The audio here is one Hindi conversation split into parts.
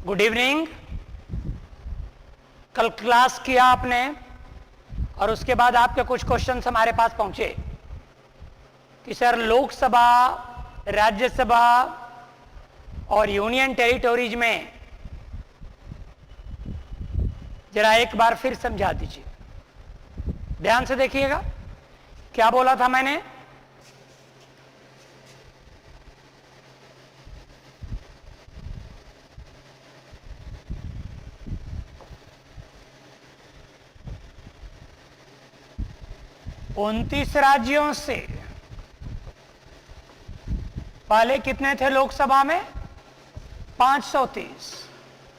Good evening. कल क्लास किया आपने और उसके बाद आपके कुछ क्वेश्चंस हमारे पास पहुंचे कि सर लोकसभा, राज्यसभा और यूनियन टेरिटोरीज में जरा एक बार फिर समझा दीजिए। ध्यान से देखिएगा, क्या बोला था मैंने। उनतीस राज्यों से पहले कितने थे लोकसभा में? 530।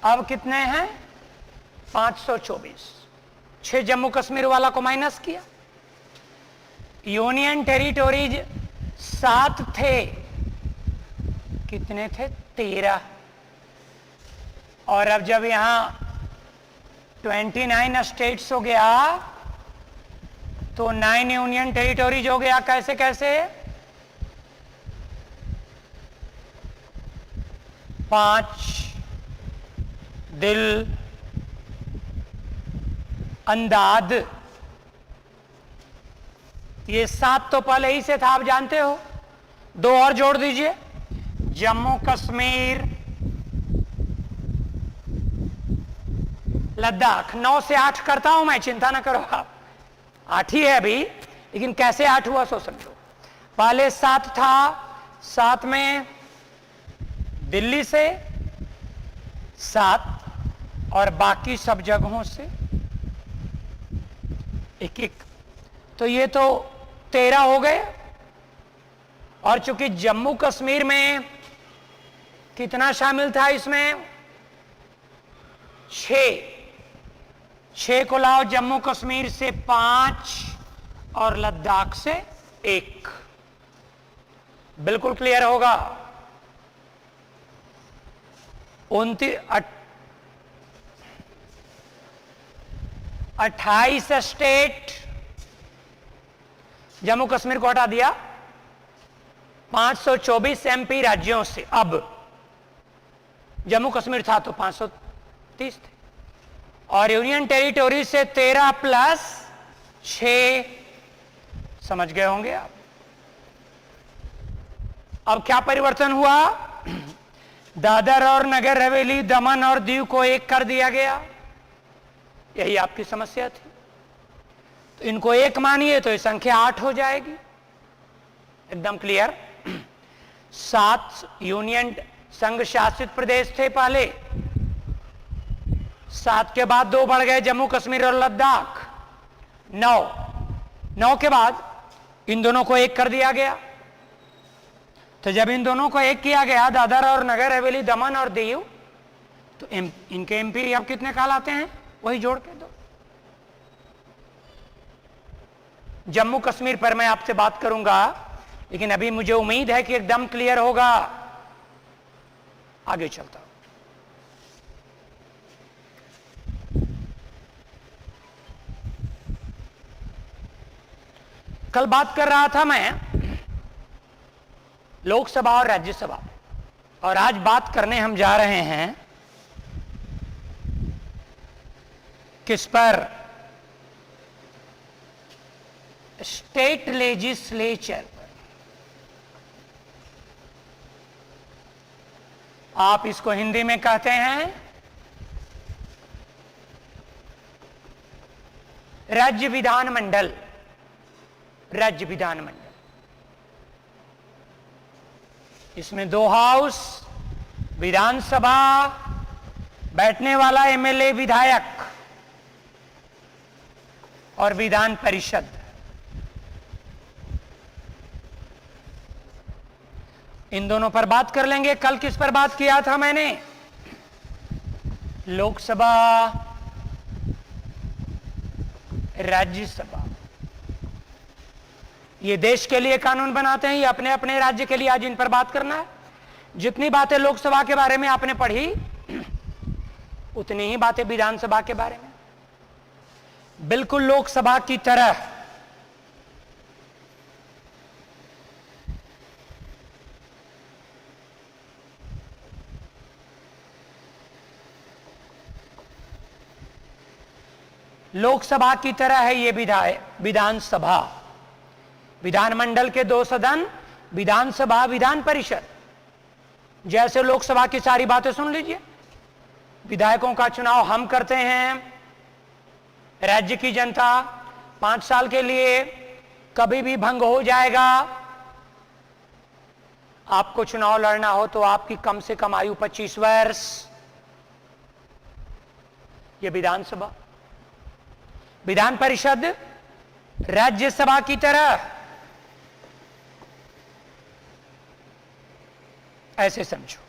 अब कितने हैं? 524। 6 जम्मू कश्मीर वाला को माइनस किया। यूनियन टेरिटोरीज 7 थे, कितने थे? 13। और अब जब यहां 29 स्टेट्स हो गया तो 9 यूनियन टेरिटोरीज हो गया। कैसे कैसे? 5 दिल, अंदाज, ये 7 तो पहले ही से था, आप जानते हो। 2 और जोड़ दीजिए, जम्मू कश्मीर, लद्दाख। 9 से 8 करता हूं मैं, चिंता ना करो आप। 8 ही है अभी, लेकिन कैसे 8 हुआ सो समझो। पहले 7 था, 7 में दिल्ली से 7 और बाकी सब जगहों से 1-1, तो ये तो 13 हो गए। और चूंकि जम्मू कश्मीर में कितना शामिल था इसमें? 6 को लाओ, जम्मू कश्मीर से 5 और लद्दाख से 1। बिल्कुल क्लियर होगा। 28 स्टेट, जम्मू कश्मीर को हटा दिया। 524 एमपी राज्यों से, अब जम्मू कश्मीर था तो 530 थे। और यूनियन टेरिटोरी से 13 प्लस 6, समझ गए होंगे आप। अब क्या परिवर्तन हुआ? दादर और नगर हवेली, दमन और दीव को 1 कर दिया गया। यही आपकी समस्या थी। तो इनको 1 मानिए तो ये संख्या 8 हो जाएगी। एकदम क्लियर। 7 यूनियन संघ शासित प्रदेश थे पहले, 7 के बाद 2 बढ़ गए, जम्मू कश्मीर और लद्दाख। 9 के बाद इन दोनों को 1 कर दिया गया। तो जब इन दोनों को 1 किया गया, दादर और नगर हवेली, दमन और दीव, तो इनके एमपी अब कितने कहलाते हैं? वही जोड़ के दो। जम्मू कश्मीर पर मैं आपसे बात करूंगा, लेकिन अभी मुझे उम्मीद है कि एकदम क्लियर होगा। आगे चलता हूं। कल बात कर रहा था मैं लोकसभा और राज्यसभा, और आज बात करने हम जा रहे हैं किस पर? स्टेट लेजिस्लेचर पर। आप इसको हिंदी में कहते हैं राज्य विधानमंडल। राज्य विधानमंडल, इसमें 2 हाउस, विधानसभा, बैठने वाला एमएलए, विधायक, और विधान परिषद। इन दोनों पर बात कर लेंगे। कल किस पर बात किया था मैंने? लोकसभा, राज्यसभा। ये देश के लिए कानून बनाते हैं, ये अपने अपने राज्य के लिए। आज इन पर बात करना है। जितनी बातें लोकसभा के बारे में आपने पढ़ी, उतनी ही बातें विधानसभा के बारे में। बिल्कुल लोकसभा की तरह लोकसभा की तरह है ये विधानसभा। विधानमंडल के 2 सदन, विधानसभा, विधान परिषद। जैसे लोकसभा की सारी बातें सुन लीजिए। विधायकों का चुनाव हम करते हैं, राज्य की जनता 5 साल के लिए, कभी भी भंग हो जाएगा। आपको चुनाव लड़ना हो तो आपकी कम से कम आयु 25 वर्ष। यह विधानसभा। विधान परिषद राज्यसभा की तरह, ऐसे समझो।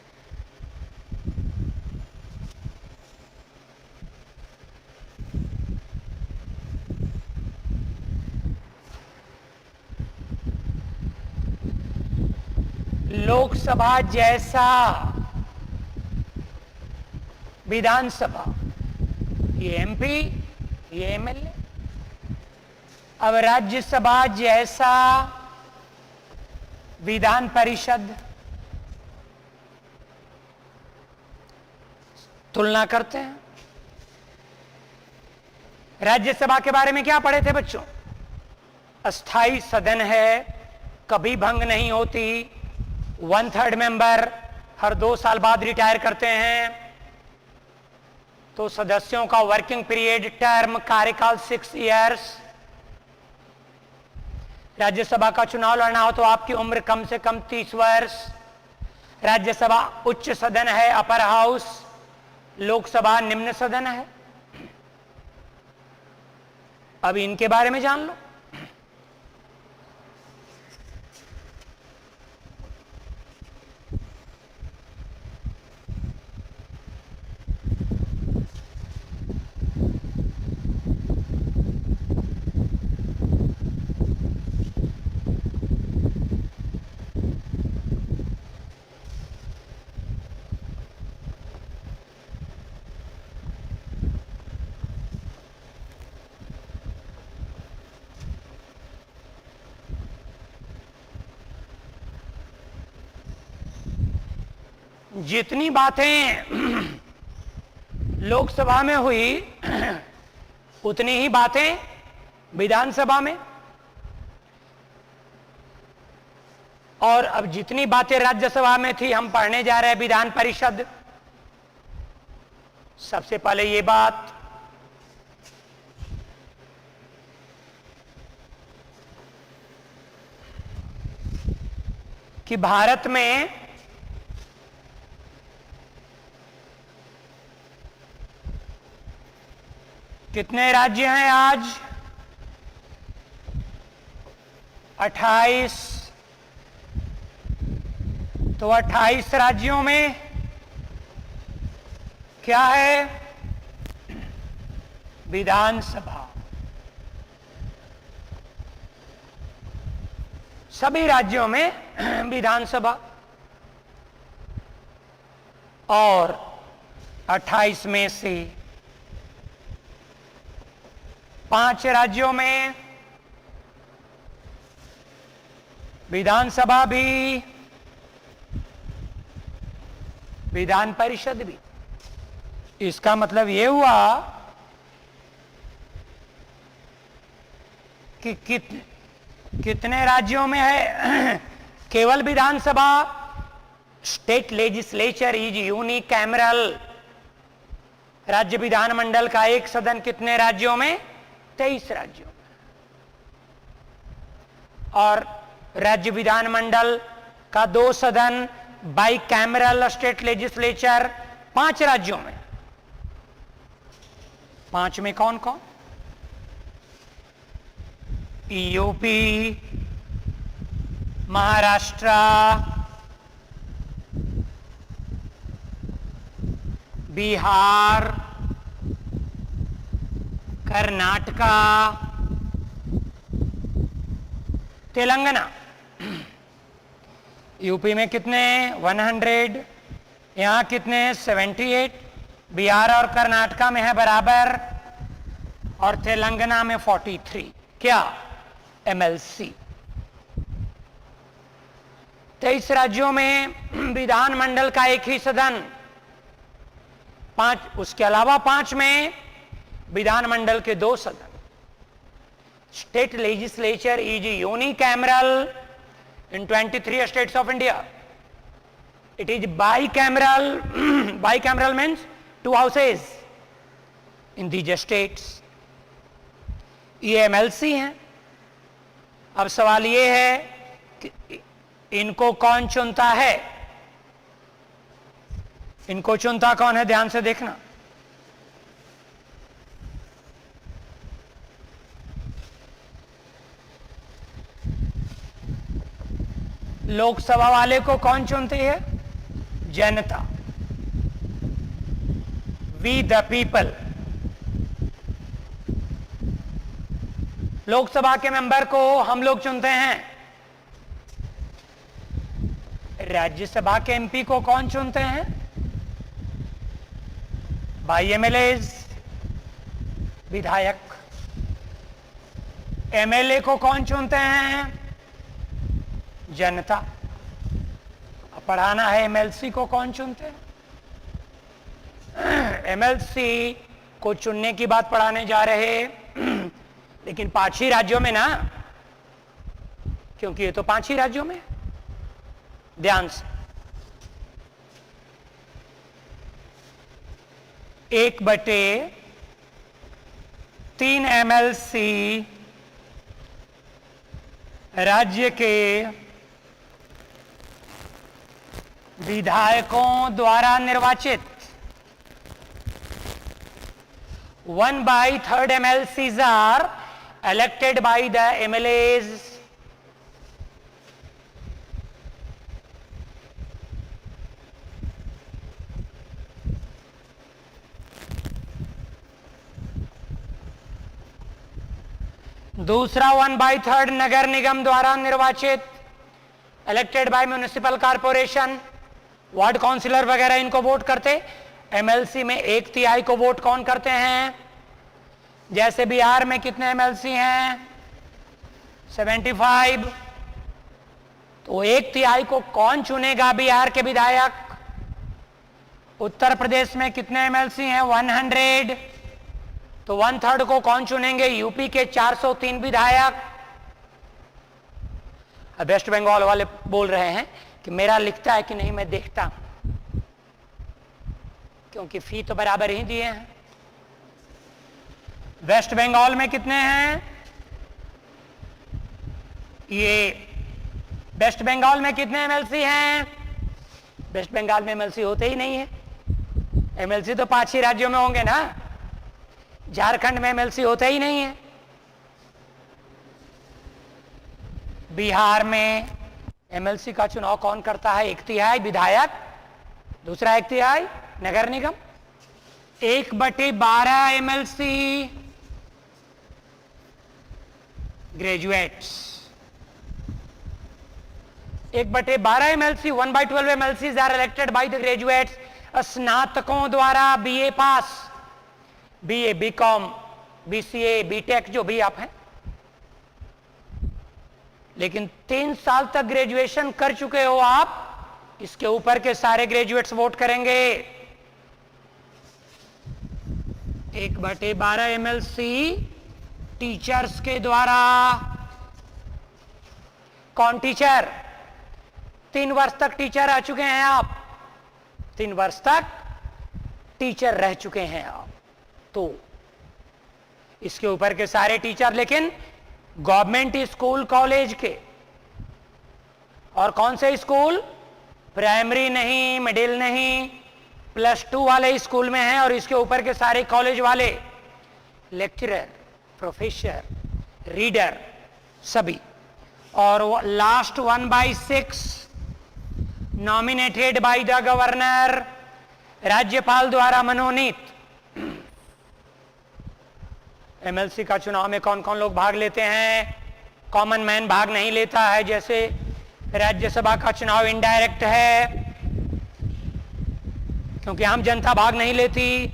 लोकसभा जैसा विधानसभा, ये एमपी, ये एमएलए। अब राज्यसभा जैसा विधान परिषद, तुलना करते हैं। राज्यसभा के बारे में क्या पढ़े थे बच्चों? अस्थाई सदन है, कभी भंग नहीं होती, 1/3 मेंबर हर 2 साल बाद रिटायर करते हैं, तो सदस्यों का वर्किंग पीरियड, टर्म, कार्यकाल 6 इयर्स। राज्यसभा का चुनाव लड़ना हो तो आपकी उम्र कम से कम 30 वर्ष। राज्यसभा उच्च सदन है, अपर हाउस। लोकसभा निम्न सदन है। अब इनके बारे में जान लो। जितनी बातें लोकसभा में हुई उतनी ही बातें विधानसभा में, और अब जितनी बातें राज्यसभा में थी हम पढ़ने जा रहे हैं विधान परिषद। सबसे पहले ये बात कि भारत में कितने राज्य हैं आज? 28। तो 28 राज्यों में क्या है? विधानसभा। सभी राज्यों में विधानसभा। और 28 में से 5 राज्यों में विधानसभा भी, विधान परिषद भी। इसका मतलब यह हुआ कि कितने राज्यों में है केवल विधानसभा? State legislature is unicameral. राज्य विधानमंडल का एक सदन कितने राज्यों में? 23 राज्यों में। और राज्य विधानमंडल का 2 सदन बाइकैमरल स्टेट लेजिस्लेचर 5 राज्यों में। 5 में कौन कौन? यूपी, महाराष्ट्र, बिहार, कर्नाटका, तेलंगाना। यूपी में कितने? 100। यहां कितने? 78। बिहार और कर्नाटका में है बराबर, और तेलंगाना में 43। क्या? एमएलसी। 23 राज्यों में विधानमंडल का एक ही सदन, 5। उसके अलावा 5 में विधानमंडल के 2 सदन। State legislature is unicameral in 23 states of India. It is bicameral. Bicameral means 2 houses in these states. ये MLC हैं। अब सवाल ये है कि इनको कौन चुनता है? इनको चुनता कौन है? ध्यान से देखना। लोकसभा वाले को कौन चुनते हैं? जनता। We the people. लोकसभा के मेंबर को हम लोग चुनते हैं। राज्यसभा के एमपी को कौन चुनते हैं? बाई एमएलएज, विधायक। एमएलए को कौन चुनते हैं? जनता। अब पढ़ाना है एमएलसी को कौन चुनते हैं? एमएलसी को चुनने की बात पढ़ाने जा रहे हैं, लेकिन 5 ही राज्यों में ना, क्योंकि ये तो 5 ही राज्यों में। ध्यान से 1/3 एमएलसी राज्य के विधायकों द्वारा निर्वाचित। 1/3 MLCs are elected by the MLAs. दूसरा 1/3 नगर निगम द्वारा निर्वाचित, elected by municipal corporation. Ward councillor वगैरह इनको वोट करते। एमएलसी में 1/3 को वोट कौन करते हैं? जैसे बिहार में कितने एमएलसी हैं? 75। तो 1/3 को कौन चुनेगा बिहार के विधायक? उत्तर प्रदेश में कितने एमएलसी हैं? 100। तो 1/3 को कौन चुनेंगे? यूपी के 403 विधायक। वेस्ट बंगाल वाले बोल रहे हैं कि मेरा लिखता है कि नहीं, मैं देखता हूं, क्योंकि फी तो बराबर ही दिए हैं। वेस्ट बंगाल में कितने हैं? ये वेस्ट बंगाल में कितने एमएलसी हैं? वेस्ट बंगाल में एमएलसी होते ही नहीं है। एमएलसी तो 5 ही राज्यों में होंगे ना। झारखंड में एमएलसी होते ही नहीं है। बिहार में एमएलसी का चुनाव कौन करता है? 1/3 विधायक, दूसरा 1/3 नगर निगम। 1/12 MLC graduates. 1/12 MLC, 1/12 MLCs are elected by the graduates. स्नातकों द्वारा BA pass, BA, BCom, BCA, BTech, जो भी आप हैं, लेकिन 3 साल तक ग्रेजुएशन कर चुके हो आप, इसके ऊपर के सारे ग्रेजुएट्स वोट करेंगे। 1/12 एमएलसी टीचर्स के द्वारा। कौन टीचर? 3 वर्ष तक टीचर रह चुके हैं आप, 3 वर्ष तक टीचर रह चुके हैं आप, तो इसके ऊपर के सारे टीचर, लेकिन गवर्नमेंट स्कूल कॉलेज के। और कौन से स्कूल? प्राइमरी नहीं, मिडिल नहीं, +2 वाले स्कूल में हैं। और इसके ऊपर के सारे कॉलेज वाले, लेक्चरर, प्रोफेसर, रीडर, सभी। और last 1/6 nominated by the governor, राज्यपाल द्वारा मनोनीत। एमएलसी का चुनाव में कौन कौन लोग भाग लेते हैं? कॉमन मैन भाग नहीं लेता है। जैसे राज्यसभा का चुनाव इनडायरेक्ट है, क्योंकि आम जनता भाग नहीं लेती,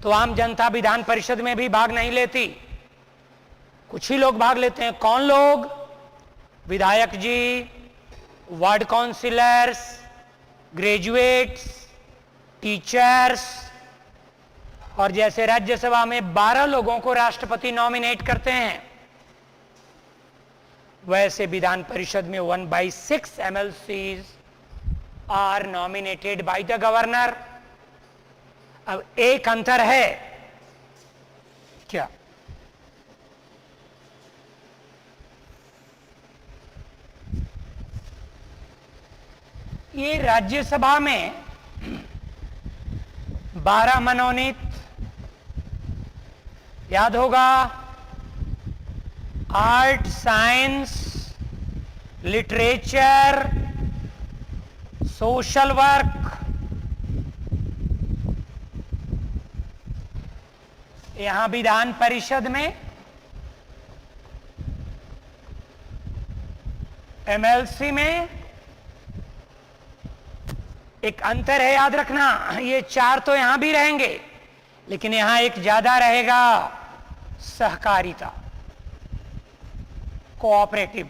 तो आम जनता विधान परिषद में भी भाग नहीं लेती। कुछ ही लोग भाग लेते हैं। कौन लोग? विधायक जी, वार्ड काउंसिलर्स, ग्रेजुएट्स, टीचर्स और जैसे राज्यसभा में 12 लोगों को राष्ट्रपति नॉमिनेट करते हैं, वैसे विधान परिषद में 1/6 MLCs are nominated by the governor. अब एक अंतर है क्या? ये राज्यसभा में 12 मनोनीत, याद होगा, art, science, literature, social work, यहां विधान परिषद में MLC में एक अंतर है, याद रखना। ये 4 तो यहां भी रहेंगे, लेकिन यहां एक ज्यादा रहेगा, सहकारिता, कोऑपरेटिव।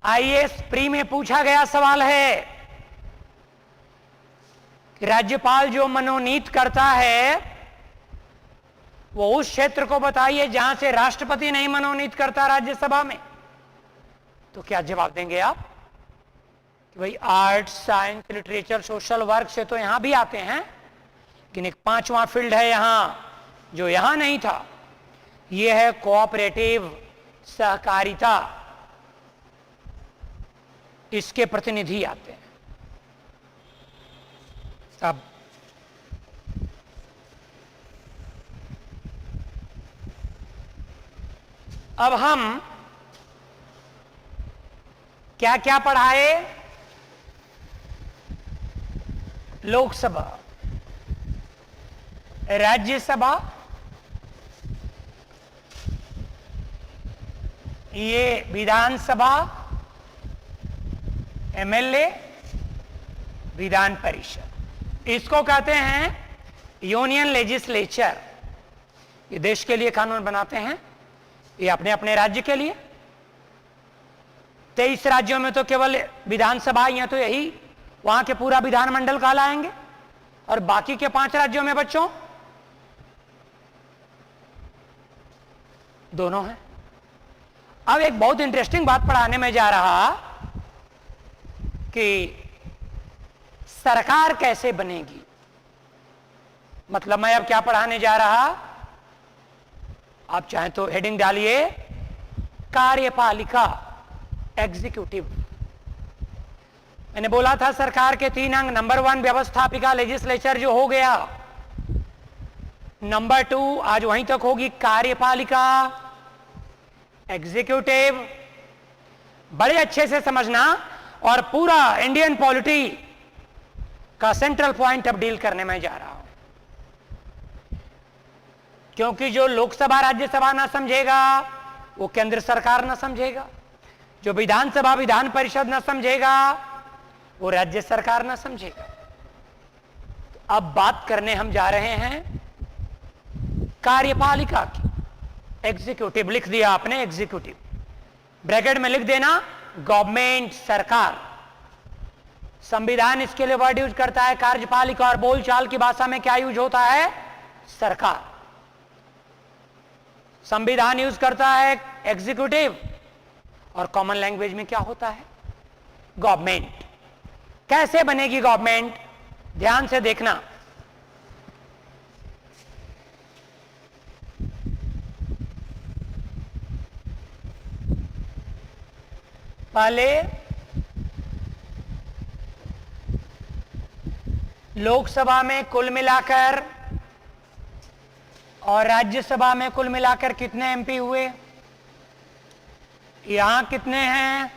IAS प्री में पूछा गया सवाल है कि राज्यपाल जो मनोनीत करता है वो उस क्षेत्र को बताइए जहां से राष्ट्रपति नहीं मनोनीत करता राज्यसभा में। तो क्या जवाब देंगे आप कि भाई art, science, literature, social work से तो यहां भी आते हैं, लेकिन एक 5वां फील्ड है यहां जो यहां नहीं था, यह है कोऑपरेटिव, सहकारिता। इसके प्रतिनिधि आते हैं। अब हम क्या क्या पढ़ाए? लोकसभा, राज्यसभा, ये विधानसभा, MLA, विधान परिषद। इसको कहते हैं यूनियन लेजिस्लेचर। ये देश के लिए कानून बनाते हैं, ये अपने अपने राज्य के लिए। 23 राज्यों में तो केवल विधानसभा ही है, तो यही वहां के पूरा विधानमंडल कहलाएंगे। और बाकी के 5 राज्यों में बच्चों दोनों हैं। अब एक बहुत इंटरेस्टिंग बात पढ़ाने में जा रहा कि सरकार कैसे बनेगी। मतलब मैं अब क्या पढ़ाने जा रहा, आप चाहें तो हेडिंग डालिए, कार्यपालिका, एग्जीक्यूटिव। मैंने बोला था सरकार के 3 अंग, नंबर 1 व्यवस्थापिका, लेजिस्लेचर जो हो गया, नंबर 2 आज वहीं तक होगी कार्यपालिका, एग्जीक्यूटिव। बड़े अच्छे से समझना, और पूरा इंडियन पॉलिटी का सेंट्रल पॉइंट अब डील करने में जा रहा हूं, क्योंकि जो लोकसभा राज्यसभा ना समझेगा वो केंद्र सरकार ना समझेगा, जो विधानसभा विधान परिषद ना समझेगा वो राज्य सरकार ना समझेगा। तो अब बात करने हम जा रहे हैं कार्यपालिका की। एग्जीक्यूटिव लिख दिया आपने, एग्जीक्यूटिव ब्रैकेट में लिख देना गवर्नमेंट, सरकार। संविधान इसके लिए वर्ड यूज करता है कार्यपालिका, और बोलचाल की भाषा में क्या यूज होता है? सरकार। संविधान यूज करता है एग्जीक्यूटिव, और कॉमन लैंग्वेज में क्या होता है? गवर्नमेंट। कैसे बनेगी गवर्नमेंट? ध्यान से देखना। पहले लोकसभा में कुल मिलाकर और राज्यसभा में कुल मिलाकर कितने एमपी हुए? यहां कितने हैं?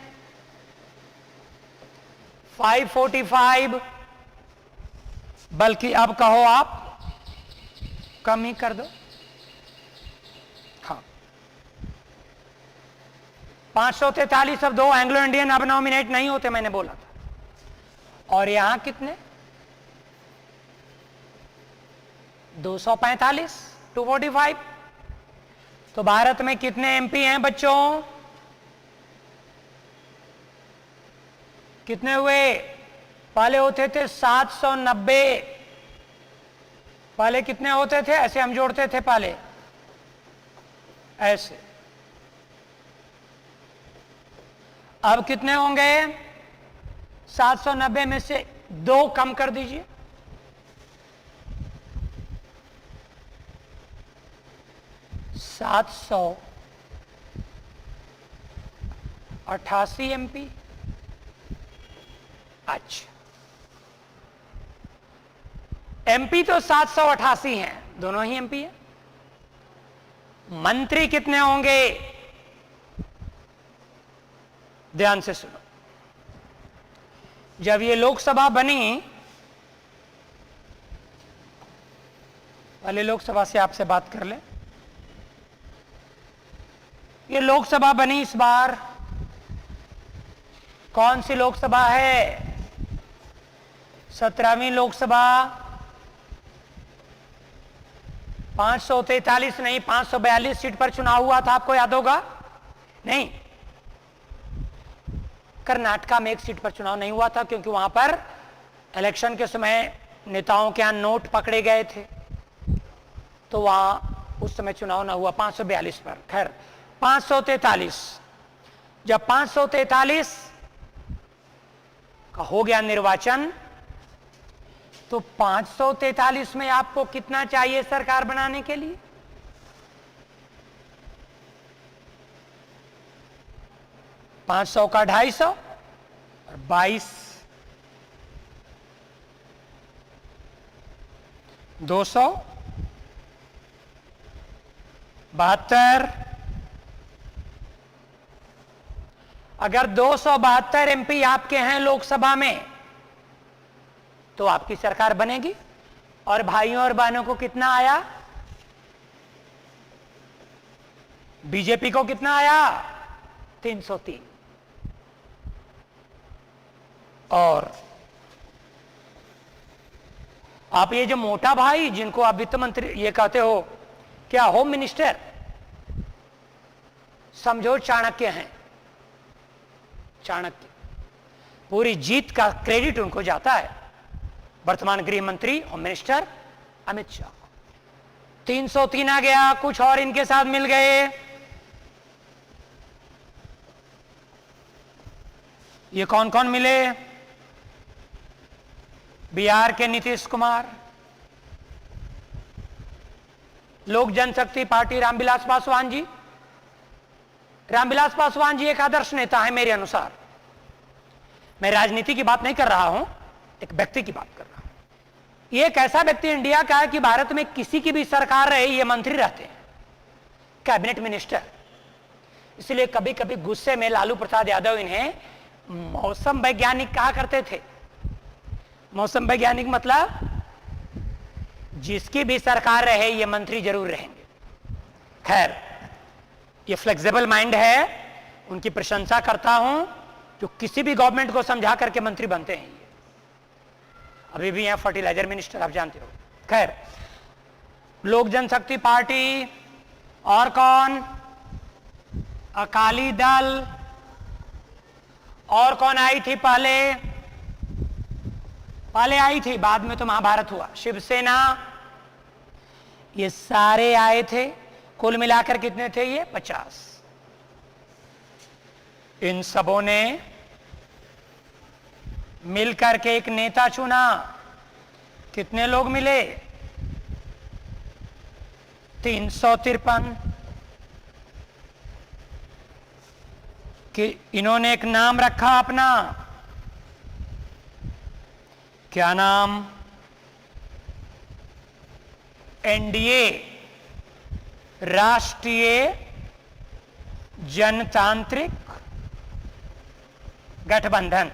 545, बल्कि अब कहो आप कम ही कर दो। हाँ, 543। अब 2 एंग्लो इंडियन अब नॉमिनेट नहीं होते, मैंने बोला था। और यहां कितने? 245, 245। तो भारत में कितने एमपी हैं बच्चों? कितने हुए? पहले होते थे 790। पहले कितने होते थे? ऐसे हम जोड़ते थे पहले, ऐसे। अब कितने होंगे? 790 में से 2 कम कर दीजिए, 788 MP। अच्छा, MP तो 788 हैं, दोनों ही MP हैं। मंत्री कितने होंगे? ध्यान से सुनो। जब ये लोकसभा बनी, पहले लोकसभा से आपसे बात कर ले। ये लोकसभा बनी इस बार, कौन सी लोकसभा है? 17वीं लोकसभा। 543 नहीं, 542 सीट पर चुनाव हुआ था, आपको याद होगा? नहीं, कर्नाटका में 1 सीट पर चुनाव नहीं हुआ था, क्योंकि वहां पर इलेक्शन के समय नेताओं के यहां नोट पकड़े गए थे, तो वहां उस समय चुनाव ना हुआ 542 पर। खैर, 543, जब 543 का हो गया निर्वाचन, तो 543 में आपको कितना चाहिए सरकार बनाने के लिए? 500 का 250 और 22, 272। अगर 272 MP आपके हैं लोकसभा में, तो आपकी सरकार बनेगी। और भाइयों और बहनों को कितना आया? बीजेपी को कितना आया? 303। और आप ये जो मोटा भाई, जिनको आप वित्त मंत्री ये कहते हो, क्या होम मिनिस्टर, समझो चाणक्य हैं। चाणक्य, पूरी जीत का क्रेडिट उनको जाता है। वर्तमान गृह मंत्री, होम मिनिस्टर अमित शाह। 303 आ गया, कुछ और इनके साथ मिल गए। ये कौन कौन मिले? बिहार के नीतीश कुमार, लोक जनशक्ति पार्टी रामविलास पासवान जी। रामविलास पासवान जी एक आदर्श नेता है मेरे अनुसार। मैं राजनीति की बात नहीं कर रहा हूं, एक व्यक्ति की बात कर रहा हूं। ये एक ऐसा व्यक्ति इंडिया का है कि भारत में किसी की भी सरकार रहे, ये मंत्री रहते हैं, कैबिनेट मिनिस्टर। इसलिए कभी कभी गुस्से में लालू प्रसाद यादव इन्हें मौसम वैज्ञानिक कहा करते थे। मौसम वैज्ञानिक मतलब जिसकी भी सरकार रहे, ये मंत्री जरूर रहेंगे। खैर, ये फ्लेक्सिबल माइंड है, उनकी प्रशंसा करता हूं, जो किसी भी गवर्नमेंट को समझा करके मंत्री बनते हैं। ये अभी भी यहां फर्टिलाइजर मिनिस्टर, आप जानते हो। खैर, लोक जनशक्ति पार्टी और कौन? अकाली दल। और कौन आई थी पहले? पहले आई थी, बाद में तो महाभारत हुआ। शिवसेना, ये सारे आए थे। कुल मिलाकर कितने थे ये? 50। इन सबों ने मिलकर के एक नेता चुना। कितने लोग मिले? 353। कि इन्होंने एक नाम रखा अपना। क्या नाम? एनडीए, राष्ट्रीय जनतांत्रिक गठबंधन।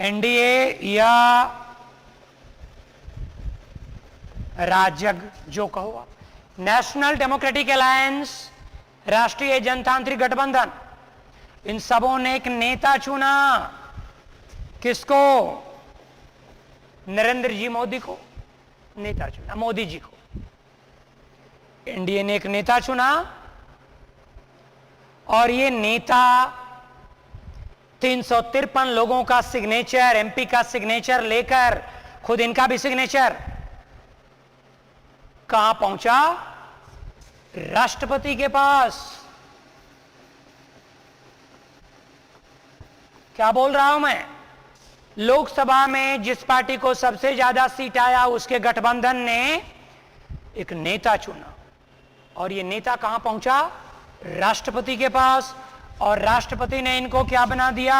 एनडीए या राजग जो कहो आप, नेशनल डेमोक्रेटिक अलायंस, राष्ट्रीय जनतांत्रिक गठबंधन, इन सबों ने एक नेता चुना। किसको? नरेंद्र जी मोदी को नेता चुना, मोदी जी को एनडीए ने एक नेता चुना, और ये नेता 353 लोगों का सिग्नेचर, एमपी का सिग्नेचर लेकर खुद इनका भी सिग्नेचर कहां पहुंचा? राष्ट्रपति के पास। क्या बोल रहा हूं मैं? लोकसभा में जिस पार्टी को सबसे ज्यादा सीट आया उसके गठबंधन ने एक नेता चुना, और ये नेता कहां पहुंचा? राष्ट्रपति के पास। और राष्ट्रपति ने इनको क्या बना दिया?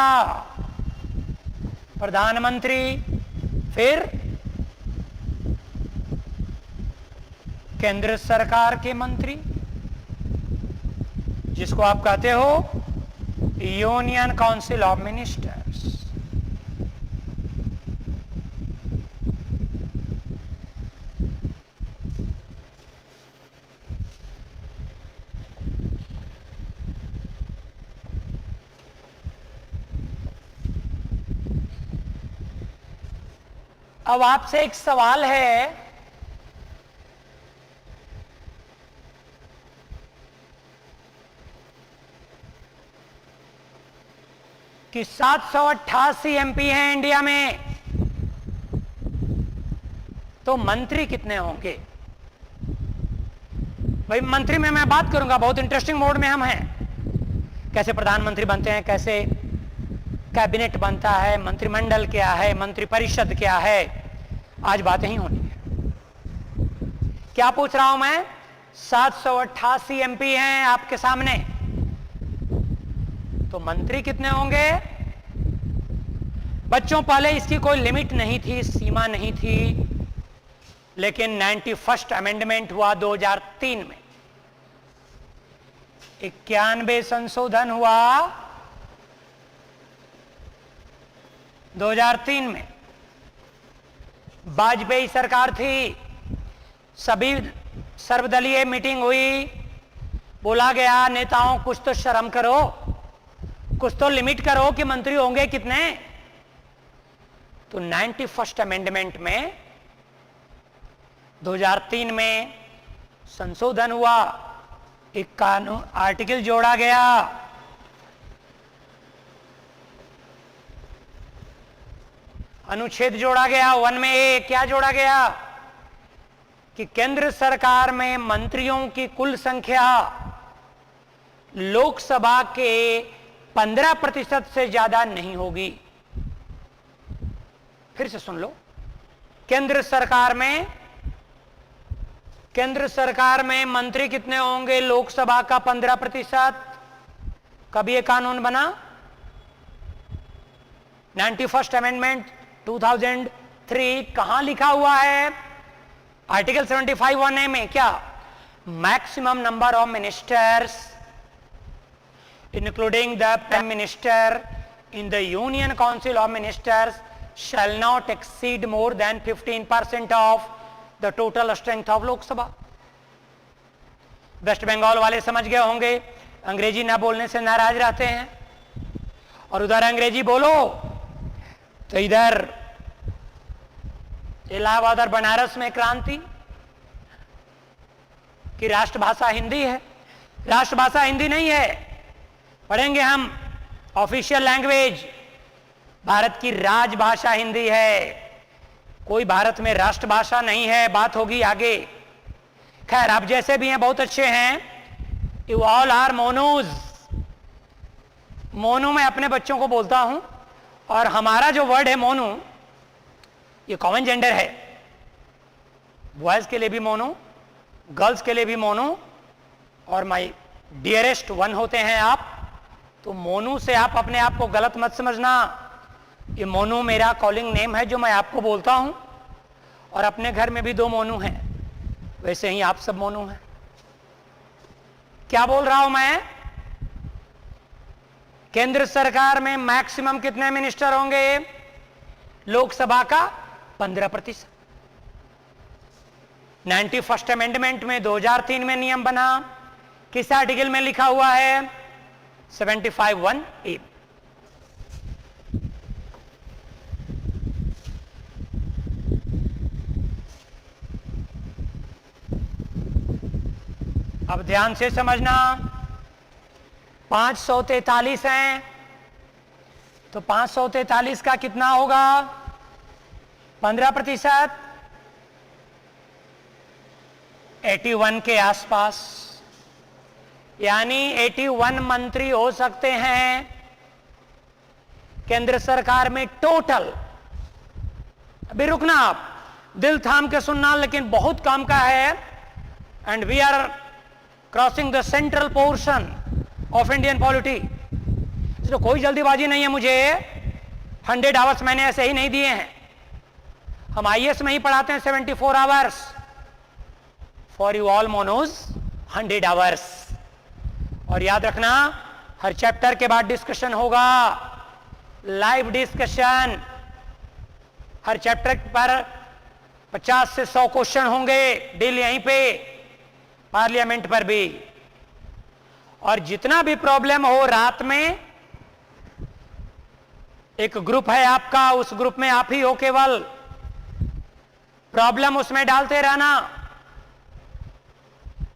प्रधानमंत्री, फिर केंद्र सरकार के मंत्री, जिसको आप कहते हो यूनियन काउंसिल ऑफ मिनिस्टर्स। अब आपसे एक सवाल है कि 788 एमपी हैं इंडिया में, तो मंत्री कितने होंगे? भाई मंत्री में मैं बात करूंगा, बहुत इंटरेस्टिंग मोड में हम हैं। कैसे प्रधानमंत्री बनते हैं, कैसे कैबिनेट बनता है, मंत्रिमंडल क्या है, मंत्रिपरिषद क्या है, आज बातें ही होनी है। क्या पूछ रहा हूं मैं? 788 एमपी हैं आपके सामने, तो मंत्री कितने होंगे? बच्चों, पहले इसकी कोई लिमिट नहीं थी, सीमा नहीं थी, लेकिन 91st अमेंडमेंट हुआ 2003 में, 91 संशोधन हुआ 2003 में। वाजपेयी सरकार थी, सभी सर्वदलीय मीटिंग हुई, बोला गया नेताओं कुछ तो शर्म करो, कुछ तो लिमिट करो कि मंत्री होंगे कितने। तो 91st अमेंडमेंट में 2003 में संशोधन हुआ, एक कानून आर्टिकल जोड़ा गया, अनुच्छेद जोड़ा गया 1 में। क्या जोड़ा गया? कि केंद्र सरकार में मंत्रियों की कुल संख्या लोकसभा के 15% से ज्यादा नहीं होगी। फिर से सुन लो, केंद्र सरकार में मंत्री कितने होंगे? लोकसभा का 15%। कब ये कानून बना? 91st amendment 2003। कहां लिखा हुआ है? आर्टिकल 75(1)(a) में। क्या? Maximum number of ministers including the prime minister in the union council of ministers shall not exceed more than 15% of the total strength of lok sabha। West Bengal वाले समझ गए होंगे, अंग्रेजी ना बोलने से नाराज रहते हैं, और उधर अंग्रेजी बोलो तो इधर इलाहाबाद और बनारस में क्रांति कि राष्ट्रभाषा हिंदी है। राष्ट्रभाषा हिंदी नहीं है, पढ़ेंगे हम, ऑफिशियल लैंग्वेज भारत की राजभाषा हिंदी है, कोई भारत में राष्ट्रभाषा नहीं है, बात होगी आगे। खैर, आप जैसे भी हैं बहुत अच्छे हैं, you all are Monoj. Monu मैं अपने बच्चों को बोलता हूं, और हमारा जो वर्ड है मोनू, ये कॉमन जेंडर है, बॉयज के लिए भी मोनू, गर्ल्स के लिए भी मोनू, और माई डियरेस्ट वन होते हैं आप। तो मोनू से आप अपने आप को गलत मत समझना, ये मोनू मेरा कॉलिंग नेम है जो मैं आपको बोलता हूं, और अपने घर में भी 2 मोनू हैं, वैसे ही आप सब मोनू हैं। क्या बोल रहा हूं मैं? केंद्र सरकार में मैक्सिमम कितने मिनिस्टर होंगे? लोकसभा का 15%। 91st अमेंडमेंट में 2003 में नियम बना, किस आर्टिकल में लिखा हुआ है? 75(1)(a। अब ध्यान से समझना, 543 हैं, तो 543 का कितना होगा? 15%, 81 के आसपास, यानी 81 मंत्री हो सकते हैं केंद्र सरकार में टोटल। अभी रुकना, आप दिल थाम के सुनना, लेकिन बहुत काम का है। And we are crossing the central portion of Indian polity, तो कोई जल्दीबाजी नहीं है मुझे। 100 आवर्स मैंने ऐसे ही नहीं दिए हैं, हम आईएएस में ही पढ़ाते हैं 74 आवर्स। फॉर यू ऑल मोनोज 100 आवर्स। और याद रखना, हर चैप्टर के बाद डिस्कशन होगा, लाइव डिस्कशन। हर चैप्टर पर 50 से 100 क्वेश्चन होंगे डेली यहीं पे, पार्लियामेंट पर भी। और जितना भी प्रॉब्लम हो, रात में एक ग्रुप है आपका, उस ग्रुप में आप ही हो केवल, प्रॉब्लम उसमें डालते रहना।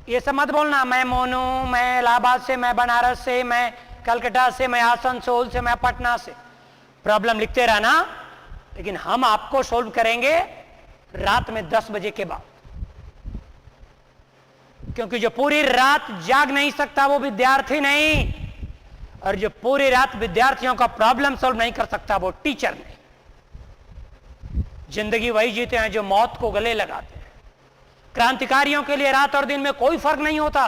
ये सब मत बोलना मैं मोनू, मैं इलाहाबाद से, मैं बनारस से, मैं कलकत्ता से, मैं आसनसोल से, मैं पटना से। प्रॉब्लम लिखते रहना, लेकिन हम आपको सोल्व करेंगे रात में 10 बजे के बाद, क्योंकि जो पूरी रात जाग नहीं सकता वो विद्यार्थी नहीं, और जो पूरी रात विद्यार्थियों का प्रॉब्लम सॉल्व नहीं कर सकता वो टीचर नहीं। जिंदगी वही जीते हैं जो मौत को गले लगाते हैं। क्रांतिकारियों के लिए रात और दिन में कोई फर्क नहीं होता।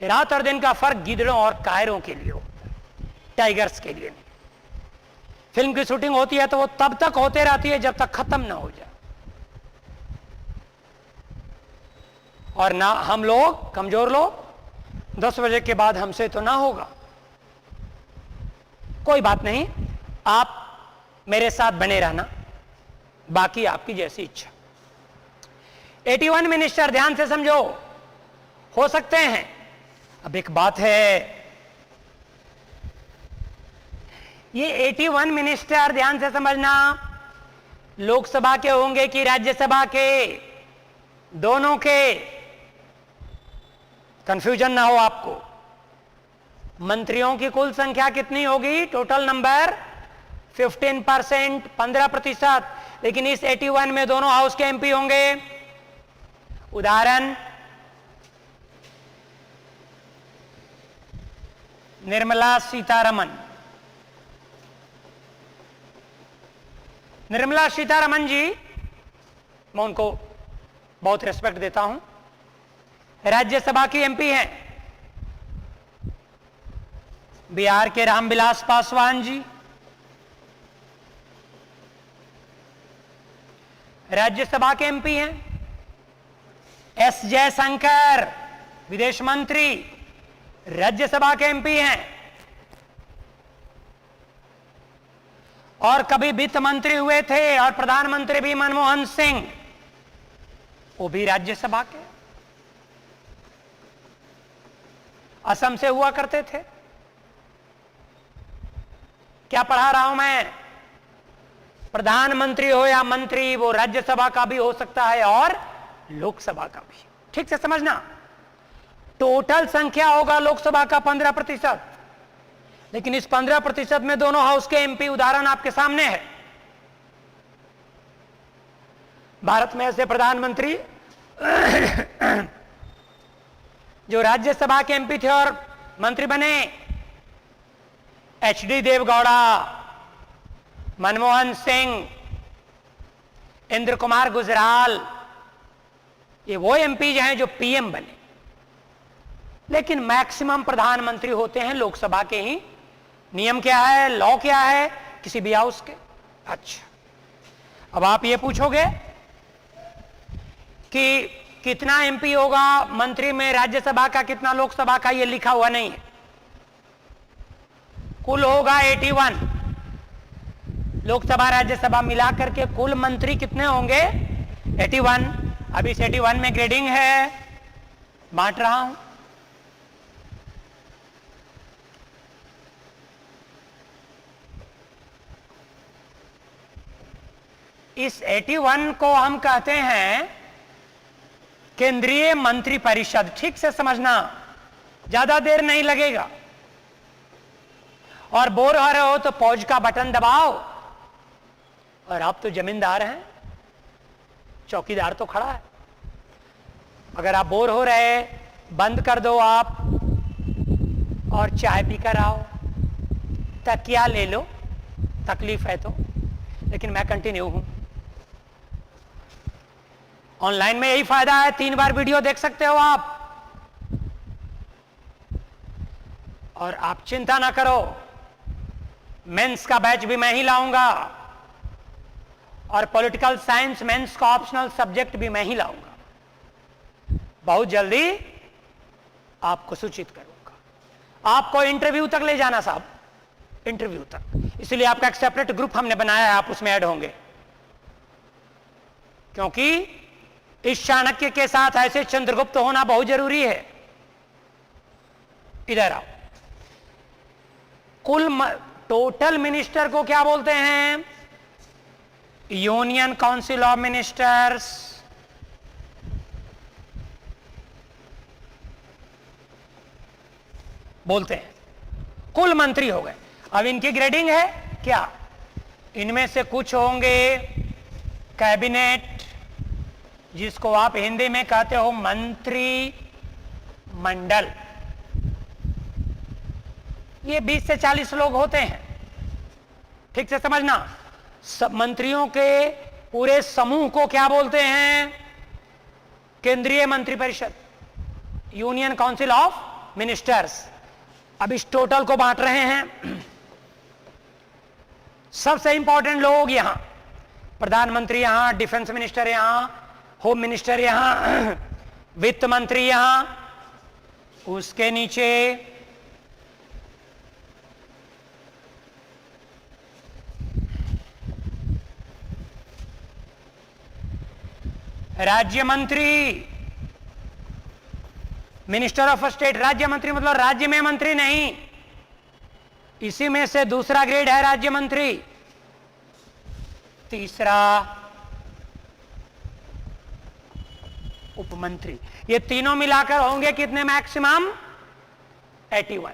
रात और दिन का फर्क गिदड़ों और कायरों के लिए होता है, टाइगर्स के लिए नहीं। फिल्म की शूटिंग होती है तो वो तब तक होते रहती है जब तक खत्म ना हो जाए। और ना हम लोग कमजोर लोग 10 बजे के बाद हमसे तो ना होगा। कोई बात नहीं, आप मेरे साथ बने रहना, बाकी आपकी जैसी इच्छा। 81 मिनिस्टर ध्यान से समझो, हो सकते हैं। अब एक बात है, ये 81 मिनिस्टर ध्यान से समझना, लोकसभा के होंगे कि राज्यसभा के, दोनों के, कंफ्यूजन ना हो आपको। मंत्रियों की कुल संख्या कितनी होगी? Total number 15%, 15%। लेकिन इस 81 में दोनों हाउस के एमपी होंगे। उदाहरण, निर्मला सीतारमन। निर्मला सीतारमन जी, मैं उनको बहुत रिस्पेक्ट देता हूं, राज्यसभा की एमपी हैं। बिहार के रामविलास पासवान जी राज्यसभा के एमपी हैं। एस जयशंकर विदेश मंत्री राज्यसभा के एमपी हैं। और कभी वित्त मंत्री हुए थे और प्रधानमंत्री भी मनमोहन सिंह, वो भी राज्यसभा के। असम से हुआ करते थे। क्या पढ़ा रहा हूं मैं? प्रधानमंत्री हो या मंत्री, वो राज्यसभा का भी हो सकता है और लोकसभा का भी। ठीक से समझना, टोटल संख्या होगा लोकसभा का 15%, लेकिन इस 15% में दोनों हाउस के एमपी। उदाहरण आपके सामने है। भारत में ऐसे प्रधानमंत्री जो राज्यसभा के एमपी थे और मंत्री बने, एचडी देवगौड़ा, मनमोहन सिंह, इंद्र कुमार गुजराल, ये वो एमपी हैं जो पीएम बने। लेकिन मैक्सिमम प्रधानमंत्री होते हैं लोकसभा के ही। नियम क्या है, लॉ क्या है किसी भी हाउस के? अच्छा, अब आप ये पूछोगे कि कितना एमपी होगा मंत्री में, राज्यसभा का कितना, लोकसभा का, ये लिखा हुआ नहीं है। कुल होगा 81। लोकसभा राज्यसभा मिलाकर के कुल मंत्री कितने होंगे? 81। अब इस 81 में ग्रेडिंग है, बांट रहा हूं। इस 81 को हम कहते हैं केंद्रीय मंत्री परिषद, ठीक से समझना, ज्यादा देर नहीं लगेगा। और बोर हो रहे हो तो पॉज का बटन दबाओ। और आप तो जमींदार हैं, चौकीदार तो खड़ा है। अगर आप बोर हो रहे, बंद कर दो आप और चाय पीकर आओ, तकिया ले लो, तकलीफ है तो, लेकिन मैं कंटिन्यू हूं। ऑनलाइन में यही फायदा है, 3 बार वीडियो देख सकते हो आप। और आप चिंता ना करो, मेंस का बैच भी मैं ही लाऊंगा और पॉलिटिकल साइंस मेंस का ऑप्शनल सब्जेक्ट भी मैं ही लाऊंगा। बहुत जल्दी आपको सूचित करूंगा। आपको इंटरव्यू तक ले जाना साहब, इंटरव्यू तक। इसलिए आपका एक सेपरेट ग्रुप हमने बनाया है, आप उसमें ऐड होंगे। क्योंकि इस चाणक्य के साथ ऐसे चंद्रगुप्त होना बहुत जरूरी है। इधर आओ। टोटल मिनिस्टर को क्या बोलते हैं? Union council of ministers. बोलते हैं। कुल मंत्री हो गए। अब इनकी ग्रेडिंग है क्या? इनमें से कुछ होंगे कैबिनेट, जिसको आप हिंदी में कहते हो मंत्री मंडल। ये 20 से 40 लोग होते हैं, ठीक से समझना। सब मंत्रियों के पूरे समूह को क्या बोलते हैं? केंद्रीय मंत्रिपरिषद, यूनियन काउंसिल ऑफ मिनिस्टर्स। अब इस टोटल को बांट रहे हैं। सबसे इंपॉर्टेंट लोग यहां, प्रधानमंत्री यहां, डिफेंस मिनिस्टर यहां, होम मिनिस्टर यहां, वित्त मंत्री यहां, उसके नीचे राज्य मंत्री, मिनिस्टर ऑफ स्टेट। राज्य मंत्री मतलब राज्य में मंत्री नहीं, इसी में से दूसरा ग्रेड है राज्य मंत्री। तीसरा उपमंत्री। ये तीनों मिलाकर होंगे कितने? मैक्सिमम 81।